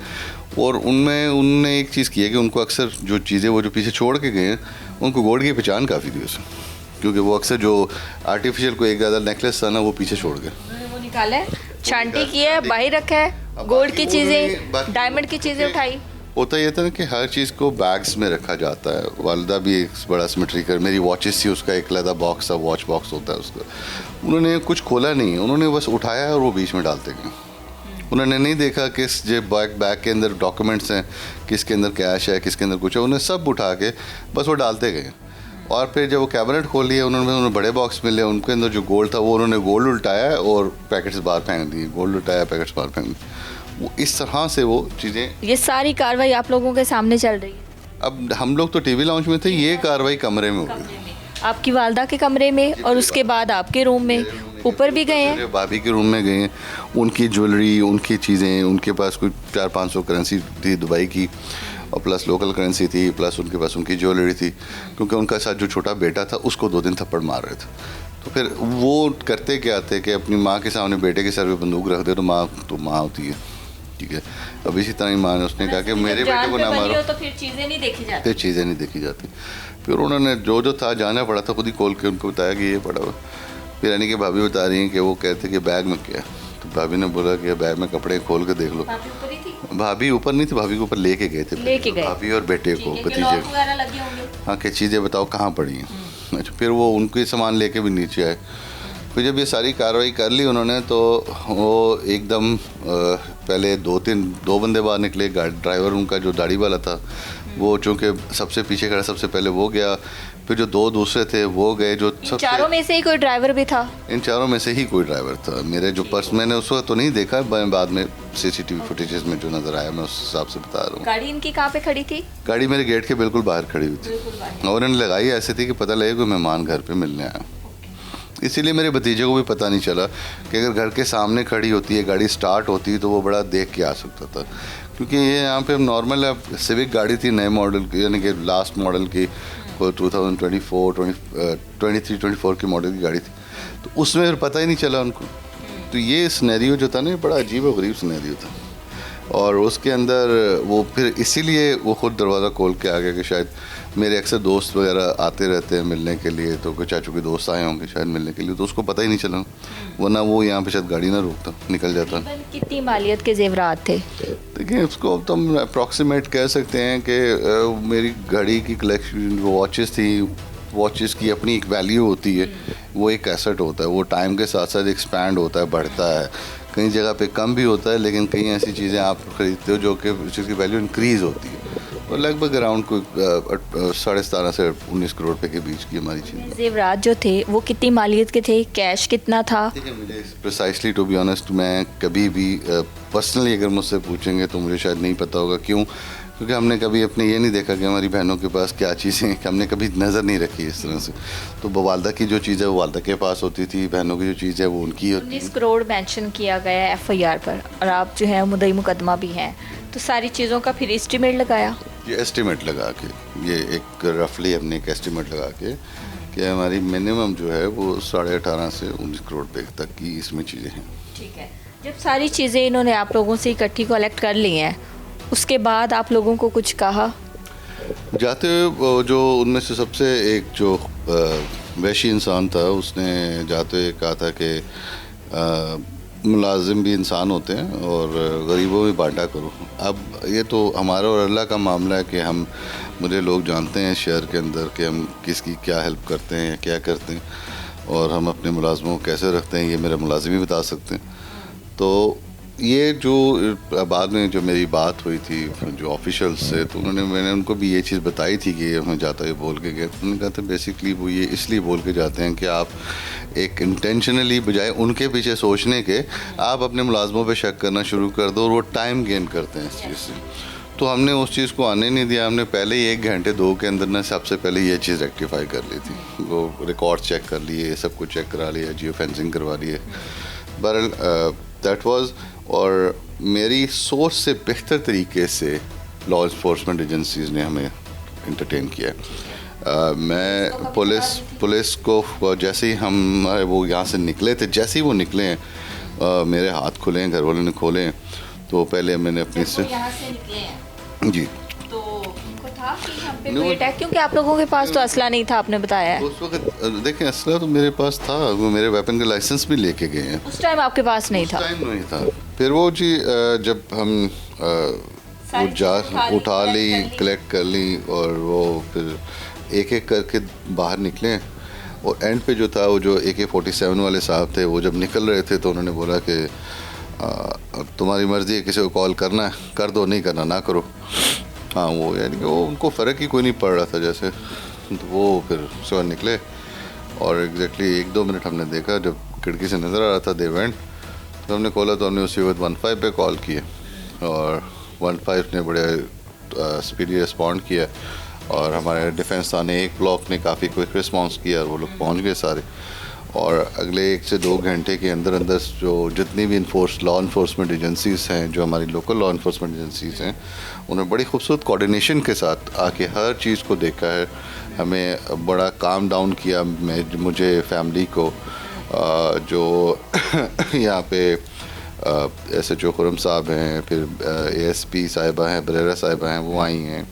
और उनमें उनने एक चीज़ की है कि उनको अक्सर जो चीज़ें वो जो पीछे छोड़ के गए हैं, उनको गोल्ड की पहचान काफ़ी थी उसमें, क्योंकि वो अक्सर जो आर्टिफिशियल को एक ज़्यादा नेकलेस था ना वो पीछे छोड़ गए। वो निकाला है, छांटी की है, बाहर रखा है, गोल्ड की चीज़ें, डायमंड की चीज़ें उठाई। होता ये था ना कि हर चीज़ को बैग्स में रखा जाता है। वालदा भी एक बड़ा सिमेट्रिकल, मेरी वॉचेस थी, उसका एक अलग बॉक्स था, वॉच बॉक्स होता है उसका। उन्होंने कुछ खोला नहीं, उन्होंने बस उठाया और वो बीच में डालते गए। उन्होंने नहीं देखा किस जो बैग के अंदर डॉक्यूमेंट्स हैं, किसके अंदर कैश है, किसके अंदर कुछ है, उन्हें सब उठा के बस वो डालते गए। और फिर जब वो कैबिनेट खोल लिया उन्होंने बड़े बॉक्स मिले, उनके अंदर जो गोल्ड था वो उन्होंने गोल्ड उल्टाया और पैकेट्स बाहर फेंक दिए, गोल्ड उल्टाया पैकेट्स बाहर फेंक दिए। वो इस तरह से वो चीज़ें, ये सारी कार्रवाई आप लोगों के सामने चल रही है। अब हम लोग तो टीवी लाउंज में थे, ये कार्रवाई कमरे में हो गई। आपकी वालदा के कमरे में और उसके बाद आपके रूम में, ऊपर भी गए हैं? मेरे भाभी के रूम में गए हैं, उनकी ज्वेलरी, उनकी चीज़ें, उनके पास कोई 400-500 करेंसी थी दुबई की, और प्लस लोकल करेंसी थी, प्लस उनके पास उनकी ज्वेलरी थी, क्योंकि उनका साथ जो छोटा बेटा था उसको 2 दिन थप्पड़ मार रहे थे। तो फिर वो करते क्या थे कि अपनी माँ के सामने बेटे के सर पे बंदूक रख दे, तो माँ होती है, ठीक है। अब इसी तरह ही माँ ने उसने कहा कि मेरे बेटे को ना मारो, तो फिर चीज़ें नहीं देखी जाती। चीज़ें नहीं देखी जाती। फिर उन्होंने जो था जाना पड़ा था, खुद ही खोल के उनको बताया कि ये पड़ा हुआ। फिर यानी कि भाभी बता रही हैं कि वो कहते कि बैग में क्या, तो भाभी ने बोला कि बैग में कपड़े खोल के देख लो। भाभी ऊपर नहीं थी, भाभी के ऊपर लेके गए थे, भाभी और बेटे को, भतीजे। हाँ, कि चीज़ें बताओ कहाँ पड़ी हैं। अच्छा, फिर वो उनके सामान लेके भी नीचे आए। फिर जब ये सारी कार्रवाई कर ली उन्होंने, तो वो एकदम पहले 2 बंदे बाहर निकले। ड्राइवर उनका जो दाढ़ी वाला था वो चूँकि सबसे पीछे खड़ा, सबसे पहले वो गया। फिर जो 2 दूसरे थे वो गए। जो चारों में से ही कोई ड्राइवर भी था? इन चारों में से ही कोई ड्राइवर था। मेरे जो पर्स, मैंने उस वक्त तो नहीं देखा, बाद में CCTV फुटेजेस में जो नज़र आया मैं उस हिसाब से बता रहा हूँ। गाड़ी इनकी कहाँ पे खड़ी थी? गाड़ी मेरे गेट के बिल्कुल बाहर खड़ी हुई थी, और इन्होंने लगाई ऐसे थी कि पता लगे कोई मेहमान घर पे मिलने आया। इसीलिए मेरे भतीजे को भी पता नहीं चला कि अगर घर के सामने खड़ी होती है, गाड़ी स्टार्ट होती है, तो वो बड़ा देख के आ सकता था। क्योंकि ये यहाँ पे नॉर्मल सिविक गाड़ी थी, नए मॉडल की, यानी कि लास्ट मॉडल की, 2023-24 की मॉडल की गाड़ी थी। तो उसमें फिर पता ही नहीं चला उनको। तो ये सिनेरियो जो था ना, बड़ा अजीब और गरीब सिनेरियो था। और उसके अंदर वो फिर इसीलिए वो खुद दरवाज़ा खोल के आ गया कि शायद मेरे अक्सर दोस्त वगैरह आते रहते हैं मिलने के लिए, तो कोई चाचू के दोस्त आए होंगे शायद मिलने के लिए, तो उसको पता ही नहीं चला, वरना वो यहाँ पे शायद गाड़ी ना रोकता, निकल जाता। कितनी मालियत के जेवरात थे? देखिए, उसको तो हम अप्रॉक्सीमेट कह सकते हैं कि मेरी घड़ी की कलेक्शन, वॉचेस थी, वॉचेस की अपनी एक वैल्यू होती है, वो एक एसेट होता है, वो टाइम के साथ साथ एक्सपैंड होता है, बढ़ता है। कई जगह पे कम भी होता है, लेकिन कई ऐसी चीज़ें आप खरीदते हो जो कि जिसकी वैल्यू इंक्रीज़ होती है। और लगभग अराउंड कोई 17.5 से 19 करोड़ रुपए के बीच की हमारी चीज़। जेवरात जो थे वो कितनी मालियत के थे? कैश कितना था? ठीक है, मुझे प्रिसाइसली टू बी ऑनेस्ट मैं कभी भी पर्सनली अगर मुझसे पूछेंगे तो मुझे शायद नहीं पता होगा। क्यों? क्योंकि हमने कभी अपने ये नहीं देखा कि हमारी बहनों के पास क्या चीज़ें हैं, हमने कभी नज़र नहीं रखी इस तरह से। तो वालदा की जो चीज़ है वो वालदा के पास होती थी, बहनों की जो चीज़ है वो उनकी होती थी। 19 करोड़ मेंशन किया गया है FIR पर, और आप जो है मुद्दई मुकदमा भी हैं, तो सारी चीज़ों का फिर एस्टिमेट लगाया? ये एस्टिमेट लगा के, ये एक रफली हमने एक एस्टिमेट लगा के कि हमारी मिनिमम जो है वो 18.5 से 19 करोड़ रुपये तक की इसमें चीज़ें हैं। ठीक है। जब सारी चीज़ें इन्होंने आप लोगों से इकट्ठी कलेक्ट कर ली हैं, उसके बाद आप लोगों को कुछ कहा? जाते हुए जो उनमें से सबसे एक जो वैशी इंसान था, उसने जाते हुए कहा था कि मुलाजिम भी इंसान होते हैं और गरीबों में बांटा करो। अब ये तो हमारा और अल्लाह का मामला है कि हम, मुझे लोग जानते हैं शहर के अंदर कि हम किसकी क्या हेल्प करते हैं या क्या करते हैं, और हम अपने मुलाजमों को कैसे रखते हैं ये मेरे मुलाजिम ही बता सकते हैं। तो ये जो बाद में जो मेरी बात हुई थी जो ऑफिशियल्स से, तो मैंने उनको भी ये चीज़ बताई थी कि हमें जाता है बोल के गए। तो उन्होंने कहा था बेसिकली वो ये इसलिए बोल के जाते हैं कि आप एक इंटेंशनली बजाय उनके पीछे सोचने के आप अपने मुलाजमों पे शक करना शुरू कर दो और वो टाइम गेन करते हैं इस चीज़ से। तो हमने उस चीज़ को आने नहीं दिया। हमने पहले ही 1 घंटे 2 के अंदर ना सबसे पहले ये चीज़ रेक्टिफाई कर ली थी। वो रिकॉर्ड चेक कर लिए, सब कुछ चेक करा लिया, जियो फेंसिंग करवा लिए। बहरहाल दैट वाज, और मेरी सोच से बेहतर तरीके से लॉ इन्फोर्समेंट एजेंसीज़ ने हमें इंटरटेन किया। मैं पुलिस को जैसे ही हम वो यहाँ से निकले थे, जैसे ही वो निकले हैं मेरे हाथ खुले हैं, घर वालों ने खोले हैं। तो पहले मैंने अपने से यहाँ से निकले हैं जी, तो उनको था कि हम पे कोई अटैक, क्योंकि आप लोगों के पास तो असला नहीं था, आपने बताया है। उस वक्त देखें असला तो मेरे पास था, वो मेरे वेपन का लाइसेंस भी लेके गए हैं। उस टाइम आपके पास नहीं था? टाइम नहीं था। फिर वो जी जब हम वो उठा ली, कलेक्ट कर ली, और वो फिर एक एक करके बाहर निकले। और एंड पे जो था वो जो AK-47 वाले साहब थे, वो जब निकल रहे थे तो उन्होंने बोला कि तुम्हारी मर्ज़ी है, किसी को कॉल करना है कर दो, नहीं करना ना करो। हाँ, वो यानी कि वो उनको फ़र्क ही कोई नहीं पड़ रहा था जैसे। तो वो फिर सुबह निकले और एग्जैक्टली 1-2 मिनट हमने देखा, जब खिड़की से नज़र आ रहा था दे वेंट, तो हमने खोला तो हमने उसी वक्त 15 पे कॉल किए और 15 ने बड़े स्पीडी रिस्पॉन्ड किया और हमारे डिफेंस थाने 1 ब्लॉक ने काफ़ी क्विक रिस्पॉन्स किया और वो लोग पहुँच गए सारे। और अगले 1 से 2 घंटे के अंदर अंदर जो जितनी भी लॉ इन्फोर्समेंट एजेंसीज़ हैं, जो हमारी लोकल लॉ इन्फोर्समेंट एजेंसीज़ हैं, उन्होंने बड़ी खूबसूरत कोऑर्डिनेशन के साथ आके हर चीज़ को देखा है। हमें बड़ा काम डाउन किया मुझे फैमिली को, जो यहाँ पे SHO खुरम साहब हैं, फिर ASP साहिबा हैं, बरेरा साहिबा हैं, वो आई हैं।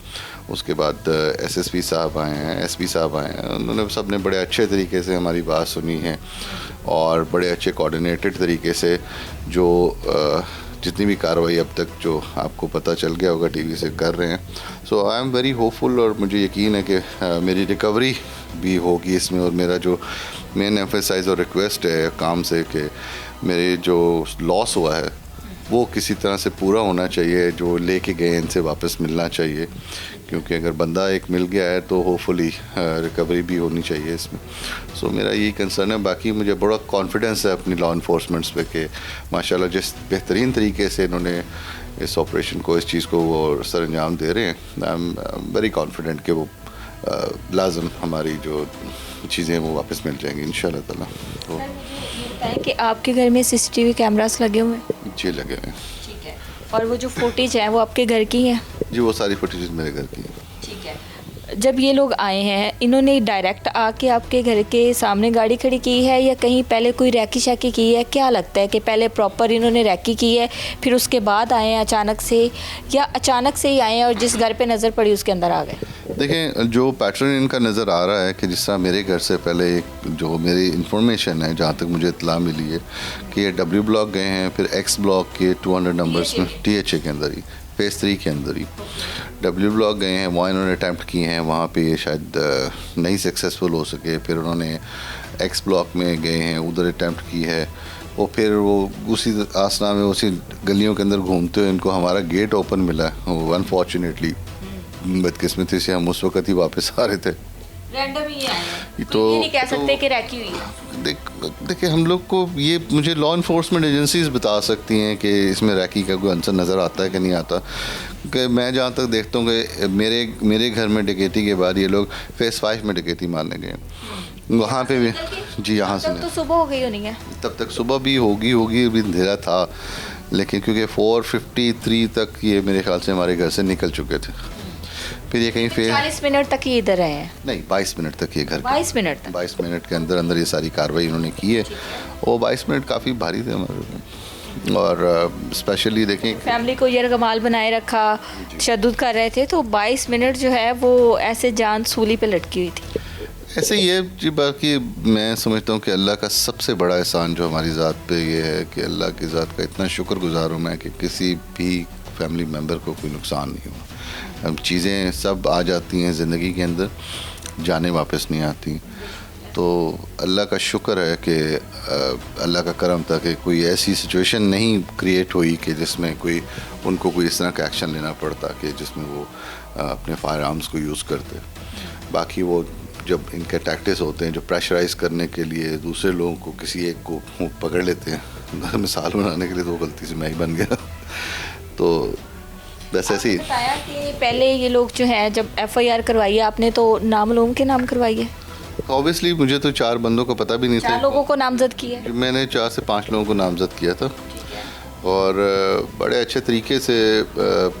उसके बाद SSP साहब आए हैं, SP साहब आए हैं। उन्होंने सब ने बड़े अच्छे तरीके से हमारी बात सुनी है और बड़े अच्छे कोऑर्डिनेटेड तरीके से जो जितनी भी कार्रवाई अब तक जो आपको पता चल गया होगा टीवी से कर रहे हैं। सो आई एम वेरी होपफुल और मुझे यकीन है कि मेरी रिकवरी भी होगी इसमें। और मेरा जो मेन एम्फेसाइज और रिक्वेस्ट है काम से कि मेरे जो लॉस हुआ है वो किसी तरह से पूरा होना चाहिए, जो लेके गए इनसे वापस मिलना चाहिए, क्योंकि अगर बंदा एक मिल गया है तो होपफुली रिकवरी भी होनी चाहिए इसमें। सो मेरा यही कंसर्न है। बाकी मुझे बड़ा कॉन्फिडेंस है अपनी लॉ इन्फोर्समेंट्स पे कि माशाल्लाह जिस बेहतरीन तरीके से इन्होंने इस ऑपरेशन को, इस चीज़ को वो सर अंजाम दे रहे हैं। आई एम वेरी कॉन्फिडेंट कि वो लाजम हमारी जो चीज़ें वो वापस मिल जाएंगी इंशाल्लाह ताला। तो बताएं कि आपके घर में CCTV कैमरास लगे हुए हैं? जी लगे हुए हैं। ठीक है। और वो जो फुटेज है वो आपके घर की है? जी वो सारी फुटेज मेरे घर की है। ठीक है। जब ये लोग आए हैं, इन्होंने डायरेक्ट आके आपके घर के सामने गाड़ी खड़ी की है या कहीं पहले कोई रैकी शैकी की है? क्या लगता है कि पहले प्रॉपर इन्होंने रैकी की है फिर उसके बाद आए हैं अचानक से, या अचानक से ही आए हैं और जिस घर पे नज़र पड़ी उसके अंदर आ गए? देखें, जो पैटर्न इनका नज़र आ रहा है कि जिस तरह मेरे घर से पहले एक जो मेरी इंफॉर्मेशन है, जहाँ तक मुझे इत्तला मिली है कि ये W ब्लॉक गए हैं, फिर X ब्लॉक के 200 नंबर्स में THA के अंदर ही, फेज़ 3 के अंदर ही W ब्लॉक गए हैं। वहाँ इन्होंने अटैम्प्ट किए हैं, वहाँ पे शायद नहीं सक्सेसफुल हो सके। फिर उन्होंने X ब्लॉक में गए हैं, उधर अटैम्प्ट की है। और फिर वो उसी आसना में उसी गलियों के अंदर घूमते हुए इनको हमारा गेट ओपन मिला। अनफॉर्चुनेटली बदकिस्मती से हम उस वक्त ही वापस आ रहे थे। रैंडम ही आए हैं, तो ये नहीं कह सकते कि रैकी हुई है। देखिए हम लोग को ये मुझे लॉ इन्फोर्समेंट एजेंसीज बता सकती हैं कि इसमें रैकी का कोई आंसर नज़र आता है कि नहीं आता। कि मैं जहाँ तक देखता हूँ कि मेरे घर में डकैती के बाद ये लोग फेज़ 5 में डकैती मारने गए, वहाँ पे भी जी यहाँ से तो सुबह हो गई होनी है। तब तक सुबह भी होगी अभी अंधेरा था, लेकिन क्योंकि 4:53 तक ये मेरे ख्याल से हमारे घर से निकल चुके थे। फिर ये कहीं 40 मिनट तक ये इधर रहे हैं? नहीं, 22 मिनट तक ये घर 22 मिनट तक? 22 मिनट के अंदर अंदर ये सारी कार्रवाई इन्होंने की है। और 22 मिनट काफ़ी भारी थे हमारे। और स्पेशली देखें फैमिली को यरगमाल बनाए रखा, तशद्दुद कर रहे थे, तो 22 मिनट जो है वो ऐसे जान सूली पे लटकी हुई थी। ऐसे ये जी, बाकी मैं समझता हूँ कि अल्लाह का सबसे बड़ा एहसान जो हमारी ज़ात पे ये है कि अल्लाह की ज़ात का इतना शुक्रगुजार हूँ मैं कि किसी भी फैमिली मेम्बर को कोई नुकसान नहीं हुआ। अब चीज़ें सब आ जाती हैं ज़िंदगी के अंदर, जाने वापस नहीं आती। तो अल्लाह का शुक्र है कि अल्लाह का करम था कि कोई ऐसी सिचुएशन नहीं क्रिएट हुई कि जिसमें कोई उनको कोई इस तरह का एक्शन लेना पड़ता कि जिसमें वो अपने फायर आर्म्स को यूज़ करते। बाकी वो जब इनके टैक्टिक्स होते हैं जो प्रेशराइज़ करने के लिए दूसरे लोगों को किसी एक को पकड़ लेते हैं मिसाल बनाने के लिए, तो गलती से मैं ही बन गया तो बस ऐसे ही। बताया कि पहले ये लोग जो है जब एफआईआर करवाई है आपने तो नाम लोगों के नाम करवाई है? ऑब्वियसली मुझे तो 4 बंदों का पता भी नहीं था। 4 लोगों को नामजद किया है? मैंने 4 से 5 लोगों को नामजद किया था और बड़े अच्छे तरीके से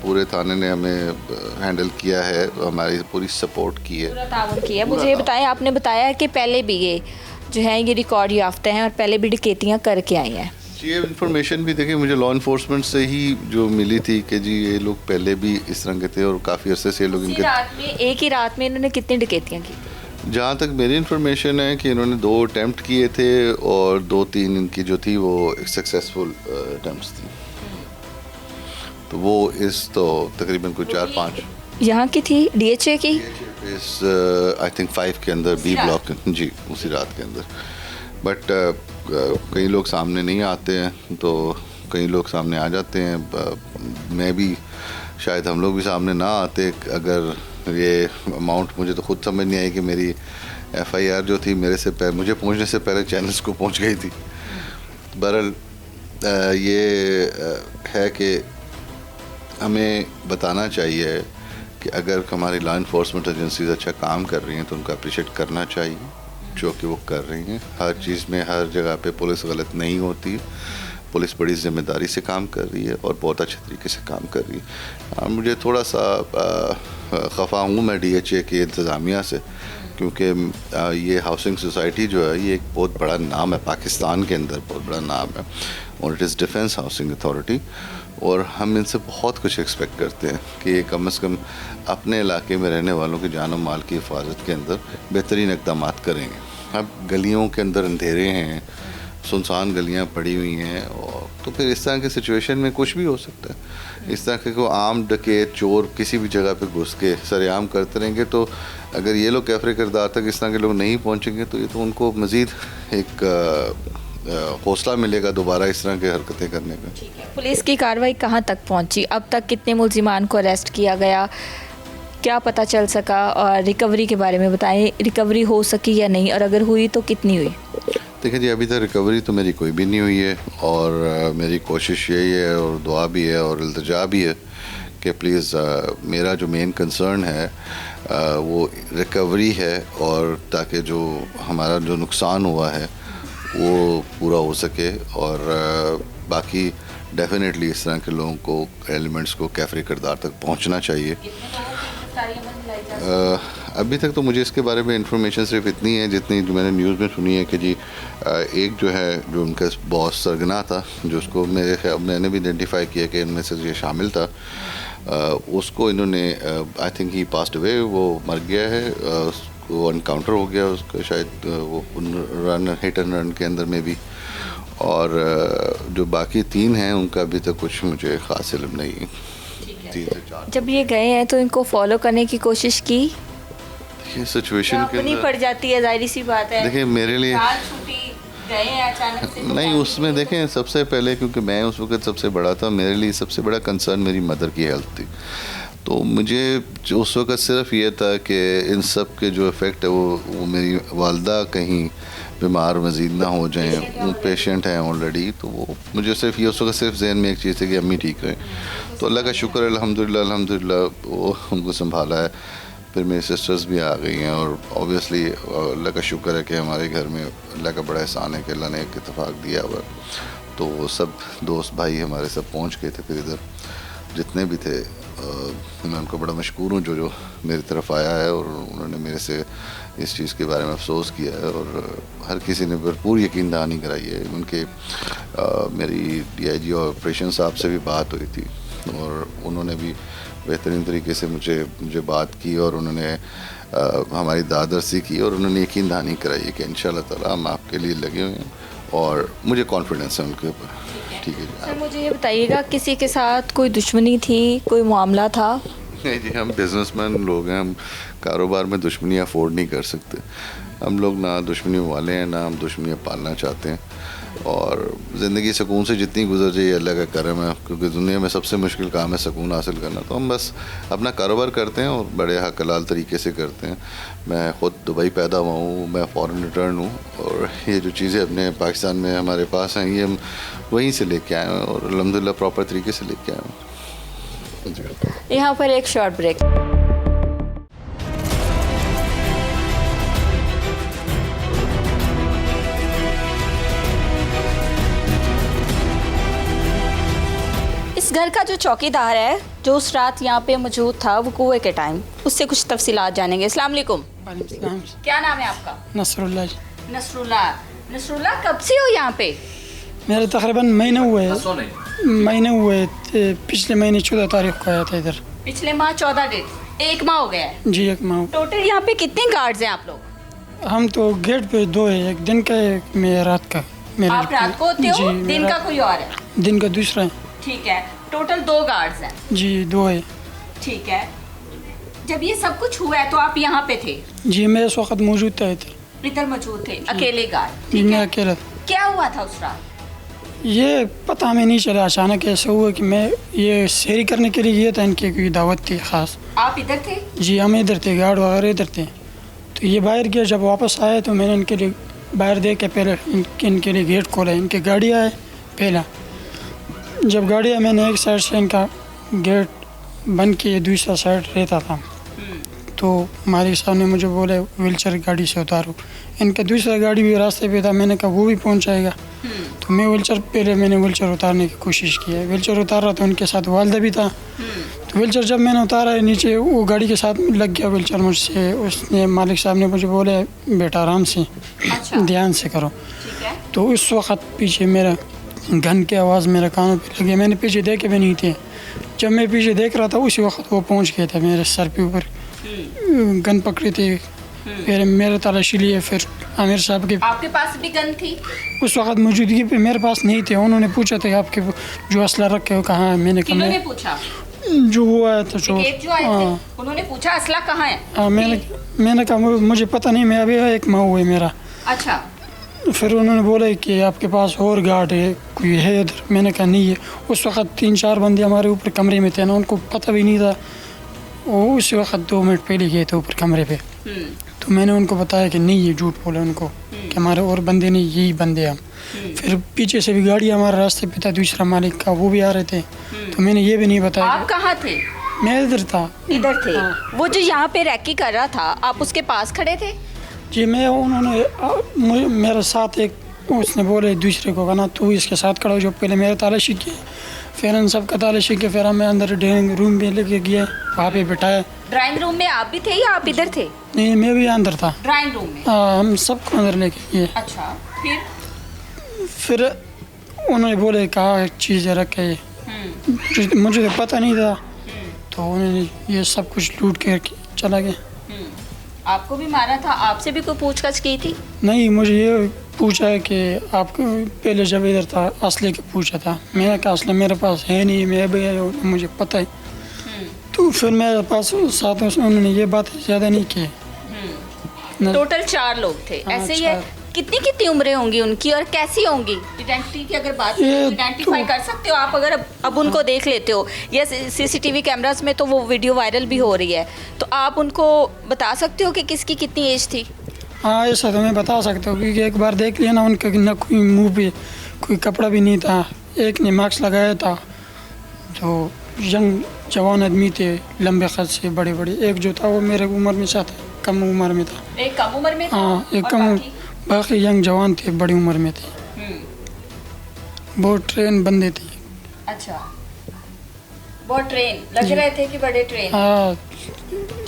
पूरे थाने ने हमें हैंडल किया है, हमारी पूरी सपोर्ट की है, पूरा ताउन किया है। मुझे ये बताएं, आपने बताया कि पहले भी ये जो है ये रिकॉर्ड याफ्ता हैं और पहले भी डकैतियाँ करके आई हैं। ये इन्फॉर्मेशन भी देखिए मुझे लॉ इन्फोर्समेंट से ही जो मिली थी कि जी ये लोग पहले भी इस तरह के थे और काफ़ी अरसे से ये लोग इनके एक ही रात में इन्होंने कितनी डकैतियाँ की? जहाँ तक मेरी इन्फॉर्मेशन है कि इन्होंने 2 अटैम्प्ट किए थे और 2-3 इनकी जो थी वो सक्सेसफुल अटैम्प्ट्स थी। तो वो इस तो तकरीबन कोई 4-5 यहाँ की थी डीएचए की इस आई थिंक 5 के अंदर बी ब्लॉक, जी उसी रात के अंदर। बट कई लोग सामने नहीं आते हैं तो कई लोग सामने आ जाते हैं। मैं भी शायद हम लोग भी सामने ना आते अगर ये अमाउंट मुझे तो खुद समझ नहीं आई कि मेरी एफआईआर जो थी मेरे से पहले मुझे पहुंचने से पहले चैनल्स को पहुंच गई थी। बहरहाल ये है कि हमें बताना चाहिए कि अगर हमारी लॉ इन्फोर्समेंट एजेंसीज अच्छा काम कर रही हैं तो उनको अप्रिशिएट करना चाहिए जो कि वो कर रही हैं। हर चीज़ में हर जगह पे पुलिस गलत नहीं होती, पुलिस बड़ी ज़िम्मेदारी से काम कर रही है और बहुत अच्छे तरीके से काम कर रही है। मुझे थोड़ा सा खफा हूँ मैं डीएचए की इंतज़ामिया से, क्योंकि ये हाउसिंग सोसाइटी जो है ये एक बहुत बड़ा नाम है पाकिस्तान के अंदर, बहुत बड़ा नाम है और it is defence housing authority और हम इनसे बहुत कुछ एक्सपेक्ट करते हैं कि ये कम से कम अपने इलाके में रहने वालों की जान और माल की हिफाजत के अंदर बेहतरीन इक़दाम करेंगे। अब गलियों के अंदर अंधेरे हैं, सुनसान गलियां पड़ी हुई हैं और तो फिर इस तरह की सिचुएशन में कुछ भी हो सकता है। इस तरह के को आम डकैत चोर किसी भी जगह पे घुस के सरेआम करते रहेंगे तो अगर ये लोग कैफरे किरदार तक इस तरह के लोग नहीं पहुंचेंगे तो ये तो उनको मज़ीद एक हौसला मिलेगा दोबारा इस तरह की हरकतें करने का। पुलिस की कार्रवाई कहाँ तक पहुंची? अब तक कितने मुल्जिमान को अरेस्ट किया गया, क्या पता चल सका? और रिकवरी के बारे में बताएं, रिकवरी हो सकी या नहीं और अगर हुई तो कितनी हुई? देखिए जी अभी तक रिकवरी तो मेरी कोई भी नहीं हुई है और मेरी कोशिश यही है और दुआ भी है और इल्तिजा भी है कि प्लीज़ मेरा जो मेन कंसर्न है वो रिकवरी है और ताकि जो हमारा जो नुकसान हुआ है वो पूरा हो सके और बाकी डेफिनेटली इस तरह के लोगों को एलिमेंट्स को कैफरे किरदार तक पहुंचना चाहिए। अभी तक तो मुझे इसके बारे में इंफॉर्मेशन सिर्फ इतनी है जितनी जो मैंने न्यूज़ में सुनी है कि जी एक जो है जो उनका बॉस सरगना था जो उसको मेरे ख्याल मैंने भी आइडेंटिफाई किया कि इनमें से ये शामिल था, उसको इन्होंने I think he passed away, वो मर गया है, उसको एनकाउंटर हो गया उसका शायद वो रन हिट एंड रन के अंदर में भी, और जो बाकी 3 हैं उनका अभी तक कुछ मुझे ख़ास इल्म नहीं है। 3 से 4 जब ये गए हैं तो इनको फॉलो करने की कोशिश की? ये सिचुएशन के अपनी पड़ जाती है, जाहिर सी बात है। देखिए मेरे लिए गए हैं अचानक से तो नहीं, उसमें देखें सबसे पहले क्योंकि मैं उस वक्त सबसे बड़ा था, मेरे लिए सबसे बड़ा कंसर्न मेरी मदर की हेल्थ थी। तो मुझे जो उस वक्त सिर्फ ये था कि इन सब के जो इफ़ेक्ट है वो मेरी वालदा कहीं बीमार मज़ीद ना हो जाएं, वो पेशेंट हैं ऑलरेडी, तो वो मुझे सिर्फ ये उस वक्त सिर्फ जहन में एक चीज़ थी कि अम्मी ठीक रहें। तो अल्लाह का शुक्र है अल्हम्दुलिल्लाह वो उनको संभाला है। फिर मेरी सिस्टर्स भी आ गई हैं और ऑब्वियसली अल्लाह का शुक्र है कि हमारे घर में अल्लाह का बड़ा एहसान है कि अल्लाह ने एक इत्तेफाक दिया हुआ। तो वो सब दोस्त भाई हमारे सब पहुंच गए थे फिर इधर जितने भी थे। मैं उनको बड़ा मशकूर हूँ जो मेरी तरफ आया है और उन्होंने मेरे से इस चीज़ के बारे में अफसोस किया है और हर किसी ने भरपूर यकीन दहानी कराई है। उनके मेरी DIG और ऑपरेशन साहब से भी बात हुई थी और उन्होंने भी बेहतरीन तरीके से मुझे बात की और उन्होंने हमारी दादरसी की और उन्होंने यकीन दहानी कराई है कि इंशाल्लाह ताला हम आपके लिए लगे हुए हैं और मुझे कॉन्फिडेंस है उनके ऊपर। ठीक है जी। सर मुझे ये बताइएगा, किसी के साथ कोई दुश्मनी थी, कोई मामला था? नहीं जी, हम बिजनेसमैन लोग हैं, हम कारोबार में दुश्मनी अफोर्ड नहीं कर सकते। हम लोग ना दुश्मनी वाले हैं, ना हम दुश्मनियाँ पालना चाहते हैं, और ज़िंदगी सुकून से जितनी गुजर जाए अल्लाह का करम है, क्योंकि दुनिया में सबसे मुश्किल काम है सुकून हासिल करना। तो हम बस अपना कारोबार करते हैं और बड़े हक हलाल तरीके से करते हैं। मैं ख़ुद दुबई पैदा हुआ हूँ, मैं फ़ॉरेन रिटर्न हूँ, और ये जो चीज़ें अपने पाकिस्तान में हमारे पास हैं ये हम वहीं से लेके आए हैं और अल्हम्दुलिल्लाह प्रॉपर तरीके से लेके आए हैं। यहाँ पर एक शॉर्ट ब्रेक। इस घर का जो चौकीदार है, जो उस रात यहाँ पे मौजूद था वकूए के टाइम, उससे कुछ तफसीलात जानेंगे। अस्सलाम वालेकुम। वालेकुम। क्या नाम है आपका? नसरुल्लाह जी। नसरुल्लाह, कब से हो यहाँ पे? मेरे तकरीबन महीने हुए पिछले महीने 14 तारीख को आया था इधर। पिछले माह 14 दिन, 1 माह हो गया है। जी 1 माह। टोटल यहाँ पे कितने गार्ड्स हैं आप लोग? हम तो गेट पे 2 है, एक दिन का है, एक मैं रात का। आप रात को होते हो, दिन का कोई और है? दिन का दूसरा है। ठीक है, टोटल 2 गार्ड्स हैं। जी 2 है। ठीक है, जब ये सब कुछ हुआ है तो आप यहाँ पे थे? जी मैं इस वक्त मौजूद था इधर मौजूद थे, अकेले गार्ड? जी मैं अकेला था। क्या हुआ था उस रात? ये पता हमें नहीं चला, अचानक ऐसे हुआ कि मैं ये सैरी करने के लिए गया था, इनकी कोई दावत थी ख़ास। आप इधर थे? जी हम इधर थे, गार्ड वगैरह इधर थे। तो ये बाहर गया, जब वापस आए तो मैंने इनके लिए बाहर देख के पहले इनके लिए गेट खोला। इनकी गाड़ी आए पहला, जब गाड़ी आए मैंने एक साइड से इनका गेट बंद किया, दूसरा साइड रहता था। तो मालिक साहब ने मुझे बोले व्हीलचेयर गाड़ी से उतारो। इनका दूसरा गाड़ी भी रास्ते पे था, मैंने कहा वो भी पहुंचाएगा। तो मैं मैंने व्हीलचेयर उतारने की कोशिश की है। व्हीलचेयर उतार रहा था, उनके साथ वालदा भी था। तो व्हीलचेयर जब मैंने उतारा नीचे, वो गाड़ी के साथ लग गया व्हीलचेयर मुझसे। उसने मालिक साहब ने मुझे बोले बेटा आराम से, अच्छा। ध्यान से करो। ठीक है। तो उस वक्त पीछे मेरा गन की आवाज़ मेरे कानों पे लगी। मैंने पीछे देखे भी नहीं थे। जब मैं पीछे देख रहा था उसी वक्त वो पहुंच गए थे मेरे सर पे ऊपर, गन पकड़ी थी। फिर मेरे तलाशी लिए, फिर आमिर साहब के। आपके पास भी गन थी? उस वक्त मौजूदगी पे मेरे पास नहीं थे। उन्होंने पूछा था आपके जो असला रखे हो कहाँ है। मैंने कहा किन्होंने पूछा? जो वो आया था जो आए थे, उन्होंने पूछा असला कहाँ है? हाँ मैंने कहा मुझे पता नहीं, मैं अभी 1 माह हुआ है मेरा। अच्छा। फिर उन्होंने बोला कि आपके पास और गार्ड है कोई है इधर? मैंने कहा नहीं है। उस वक्त 3-4 बंदे हमारे ऊपर कमरे में थे ना, उनको पता भी नहीं था। वो उस वक्त 2 मिनट पहले गए थे ऊपर कमरे पे। तो मैंने उनको बताया कि नहीं, ये झूठ बोला उनको कि हमारे और बंदे नहीं, यही बंदे हम। फिर पीछे से भी गाड़ी हमारे रास्ते पे था, दूसरा मालिक का, वो भी आ रहे थे। तो मैंने ये भी नहीं बताया। आप कहाँ थे? मैं इधर था। इधर थे। वो जो यहाँ पे रैकी कर रहा था, आप उसके पास खड़े थे? जी उन्होंने मेरे साथ एक उसने बोले दूसरे को कहना तू इसके साथ खड़ा हो, जो पहले मेरे तलाशी किए, फिर इन सब का तलाशी किया। फिर हमें अंदर ड्राइंग रूम में लेके गए, वहाँ पे बिठाया। ड्राइंग रूम में आप भी थे या आप इधर थे? नहीं मैं भी अंदर था ड्राइंग रूम में। हम सबको अंदर लेके गए। अच्छा। फिर उन्होंने बोले कहा चीज़ें रखे, मुझे तो पता नहीं था। तो उन्होंने ये सब कुछ लूट के चला गया। आपको भी मारा था? आपसे भी कोई पूछताछ की थी? नहीं, मुझे ये पूछा है कि आपको पहले जब इधर था असले के पूछा था। मैंने कहा असला मेरे पास है नहीं, मैं भी आया हूँ, मुझे पता है। तो फिर मेरे पास साथ उन्होंने ये बात ज़्यादा नहीं की। टोटल 4 लोग थे। ऐसे ही है। कितनी उम्रें होंगी उनकी और कैसी होंगी? आइडेंटिटी की अगर बात आइडेंटिफाई कर सकते हो आप? अगर अब उनको देख लेते हो या सीसीटीवी कैमरास में तो वो वीडियो वायरल भी हो रही है, तो आप उनको बता सकते हो कि किसकी कितनी एज थी? हाँ ऐसा तो मैं बता सकता हूँ, क्योंकि एक बार देख लिया ना उनका, ना कोई मुँह पे कोई कपड़ा भी नहीं था। एक ने मास्क लगाया था। तो यंग जवान आदमी थे, लंबे कद से, बड़े बड़े। एक जो था वो मेरे उम्र में था, कम उम्र में था। एक कम उम्र में था? हाँ एक कम, बाकी यंग जवान थे, बड़ी उम्र में थे। बहुत ट्रेन बंदे थे। अच्छा, बहुत ट्रेन लग रहे थे कि बड़े ट्रेन? हाँ।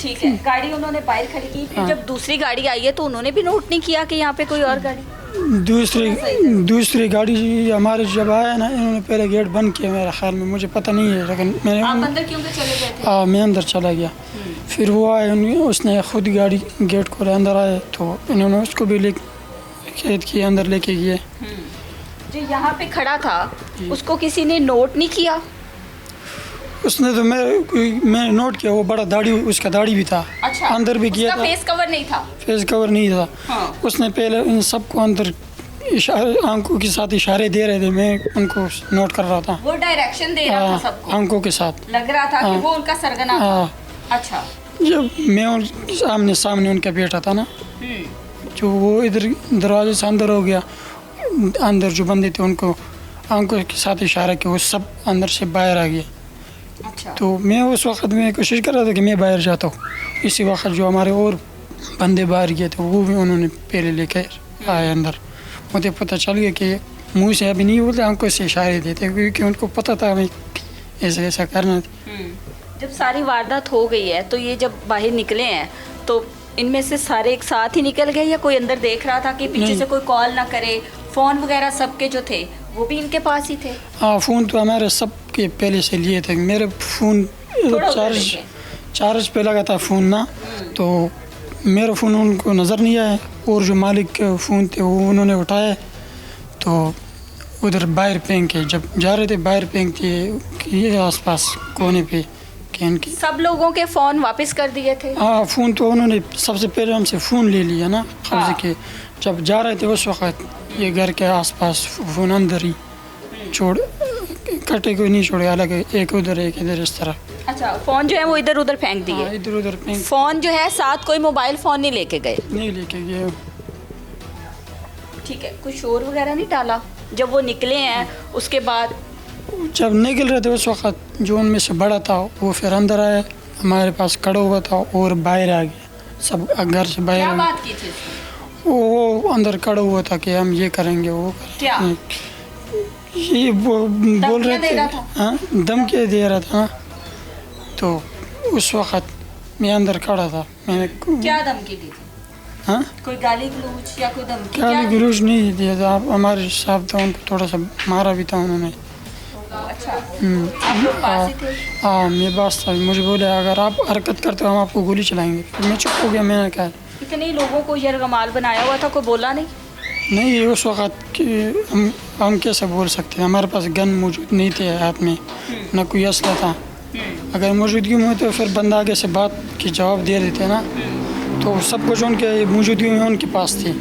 ठीक है। गाड़ी उन्होंने बाहर खड़ी की, फिर जब दूसरी गाड़ी आई है तो उन्होंने भी नोट नहीं किया कि यहाँ पे कोई और गाड़ी? दूसरी गाड़ी हमारे जब आया ना, इन्होंने पहले गेट बंद किया मेरे ख्याल में, मुझे पता नहीं है, लेकिन मैंने आप अंदर क्यों चले गए थे? हाँ मैं अंदर चला गया। फिर वो आए, उसने खुद गाड़ी गेट खोले, अंदर आए तो इन्होंने उसको भी खेत के अंदर लेके गए। जो यहाँ पे खड़ा था उसको किसी ने नोट नहीं किया? उसने तो मैं नोट किया, वो बड़ा दाढ़ी, उसका दाढ़ी भी था। अच्छा, अच्छा, अंदर भी किया उसका था। फेस कवर नहीं था। फेस कवर नहीं था। हाँ। उसने पहले इन सबको अंदर इशारे, आंखों के साथ इशारे दे रहे थे, मैं उनको नोट कर रहा था। वो डायरेक्शन दे रहा था हाँ, सबको, आंखों के साथ। लग रहा था कि हाँ। वो उनका सरगना था। हाँ, अच्छा। जब मैं उनके सामने उनका बेटा था ना, हम्म। जो वो इधर दरवाजे से अंदर हो गया, अंदर जो बंदे थे उनको आंखों के साथ इशारा किया, वो सब अंदर से बाहर आ गया। अच्छा। तो मैं उस वक्त में कोशिश कर रहा था कि मैं बाहर जाता हूँ। इसी वक्त जो हमारे और बंदे बाहर गए थे वो भी उन्होंने पहले लेकर आए अंदर। मुझे पता चल गया कि मुंह से अभी नहीं बोलते, आंखों से इशारे देते, क्योंकि उनको पता था हमें ऐसा ऐसा करना था। जब सारी वारदात हो गई है तो ये जब बाहर निकले हैं तो इनमें से सारे एक साथ ही निकल गए या कोई अंदर देख रहा था कि पीछे नहीं। से कोई कॉल ना करे? फ़ोन वगैरह सबके जो थे वो भी इनके पास ही थे? हाँ, फ़ोन तो हमारे सबके पहले से लिए थे। मेरे फ़ोन थोड़ा उधर चार्ज पे लगा था फ़ोन ना, तो मेरा फ़ोन उनको नज़र नहीं आया, और जो मालिक के फ़ोन थे वो उन्होंने उठाए, तो उधर बाहर फेंक के जब जा रहे थे, बाहर फेंक के आसपास कोने पे कि इनकी। सब लोगों के फ़ोन वापस कर दिए थे? हाँ, फ़ोन तो उन्होंने सबसे पहले हमसे फ़ोन ले लिया ना कब्जे हाँ। के। जब जा रहे थे उस वक्त ये घर के आसपास फ़ोन अंदर ही छोड़, कटे को नहीं छोड़े, अलग एक उधर एक इधर, इस तरह। अच्छा, फ़ोन जो है वो इधर उधर फेंक हाँ, दिए? इधर उधर फेंक फ़ोन जो है साथ कोई मोबाइल फ़ोन नहीं लेके गए? नहीं लेके गए। ठीक है, कुछ शोर वगैरह नहीं डाला जब वो निकले हैं उसके बाद? जब निकल रहे थे उस वक्त जो उनमें से बड़ा था वो फिर अंदर आया, हमारे पास खड़ा हुआ था और बाहर आ गया, सब घर से बाहर क्या आ गए। बात की थी उसने? वो अंदर खड़ा हुआ था कि हम ये करेंगे वो क्या? करेंगे। ये वो बोल रहे धमकियाँ दे थे। रहा था? हाँ, धमकियाँ दे रहा था ना। तो उस वक्त मैं अंदर खड़ा था, मैंने क्या धमकी दी थी? हाँ, कोई गाली गलौज या कोई धमकी? गाली क्या दी? गलौज नहीं दिया था। आप हमारे साहब था, उनको थोड़ा सा मारा भी था उन्होंने। अच्छा, आप लोग पास ही थे? हाँ, मेरे पास था। मुझे बोले अगर आप हरकत करते हो हम आपको गोली चलाएंगे। फिर मैं चुप हो गया, मैंने कहा इतने लोगों को यरगमाल बनाया हुआ था, कोई बोला नहीं? नहीं, उस वक्त कि हम कैसे बोल सकते हैं, हमारे पास गन मौजूद नहीं थे हाथ में, ना कोई असला था। अगर मौजूदगी में होते तो फिर बंदा आगे से बात की जवाब दे देते ना, तो सब कुछ उनके मौजूदगी में उनके पास थी,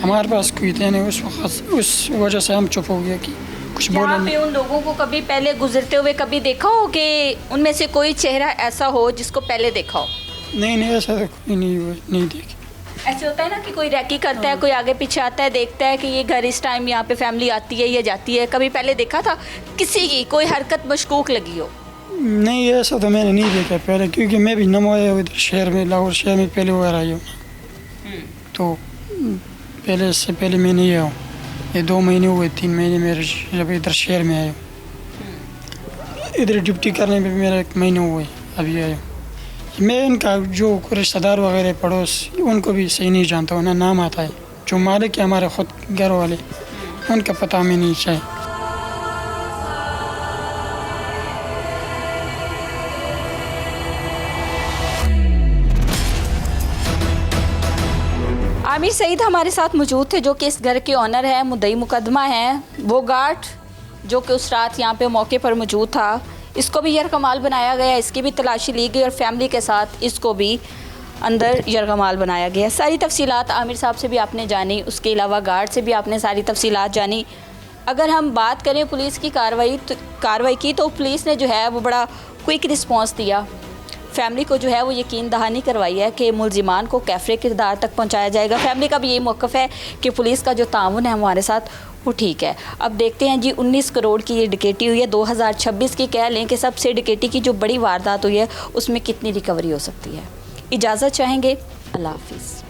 हमारे पास कोई थे नहीं उस वक्त। उस वजह से हम चुप हो गया कि कुछ बोले यहाँ नहीं। पे उन लोगों को कभी पहले गुजरते हुए कभी देखा हो कि उनमें से कोई चेहरा ऐसा हो जिसको पहले देखा हो? नहीं, ऐसा तो कोई नहीं देखे। ऐसे होता है ना कि कोई रैकी करता है, कोई आगे पीछे आता है, देखता है कि ये घर इस टाइम यहाँ पे फैमिली आती है या जाती है, कभी पहले देखा था किसी की कोई हरकत मशकूक लगी हो? नहीं, ऐसा तो मैंने नहीं देखा पहले, क्योंकि मैं भी नमोया इधर शहर में, लाहौर शहर में पहले हुआ रही हूँ, तो पहले से पहले मैं नहीं आया हूँ। ये 2 महीने हुए, 3 महीने मेरे जब इधर शहर में आया हूँ। इधर ड्यूटी करने में मेरा 1 महीना हुआ है, अभी आया हूँ। मैं इनका जो रिश्तेदार वगैरह पड़ोस उनको भी सही नहीं जानता हूँ, ना नाम आता है। जो मालिक है हमारे ख़ुद घर वाले, उनका पता हमें नहीं चाहिए। आमिर सईद हमारे साथ मौजूद थे, जो कि इस घर के ऑनर हैं, मुद्दई मुकदमा हैं। वो गार्ड जो कि उस रात यहाँ पे मौके पर मौजूद था, इसको भी यरगमाल बनाया गया, इसकी भी तलाशी ली गई और फैमिली के साथ इसको भी अंदर यरगमाल बनाया गया। सारी तफसीलात आमिर साहब से भी आपने जानी, उसके अलावा गार्ड से भी आपने सारी तफसीलात जानी। अगर हम बात करें पुलिस की कार्रवाई की तो पुलिस ने जो है वो बड़ा क्विक रिस्पॉन्स दिया। फैमिली को जो है वो यकीन दहानी करवाई है कि मुलजिमान को कैफरे किरदार तक पहुंचाया जाएगा। फैमिली का भी यही मौक़िफ़ है कि पुलिस का जो ताउन है हमारे साथ वो ठीक है। अब देखते हैं जी, 19 करोड़ की ये डकैती हुई है, 2026 की कह लें कि सबसे डकैती की जो बड़ी वारदात हुई है उसमें कितनी रिकवरी हो सकती है। इजाज़त चाहेंगे, अल्लाह हाफिज़।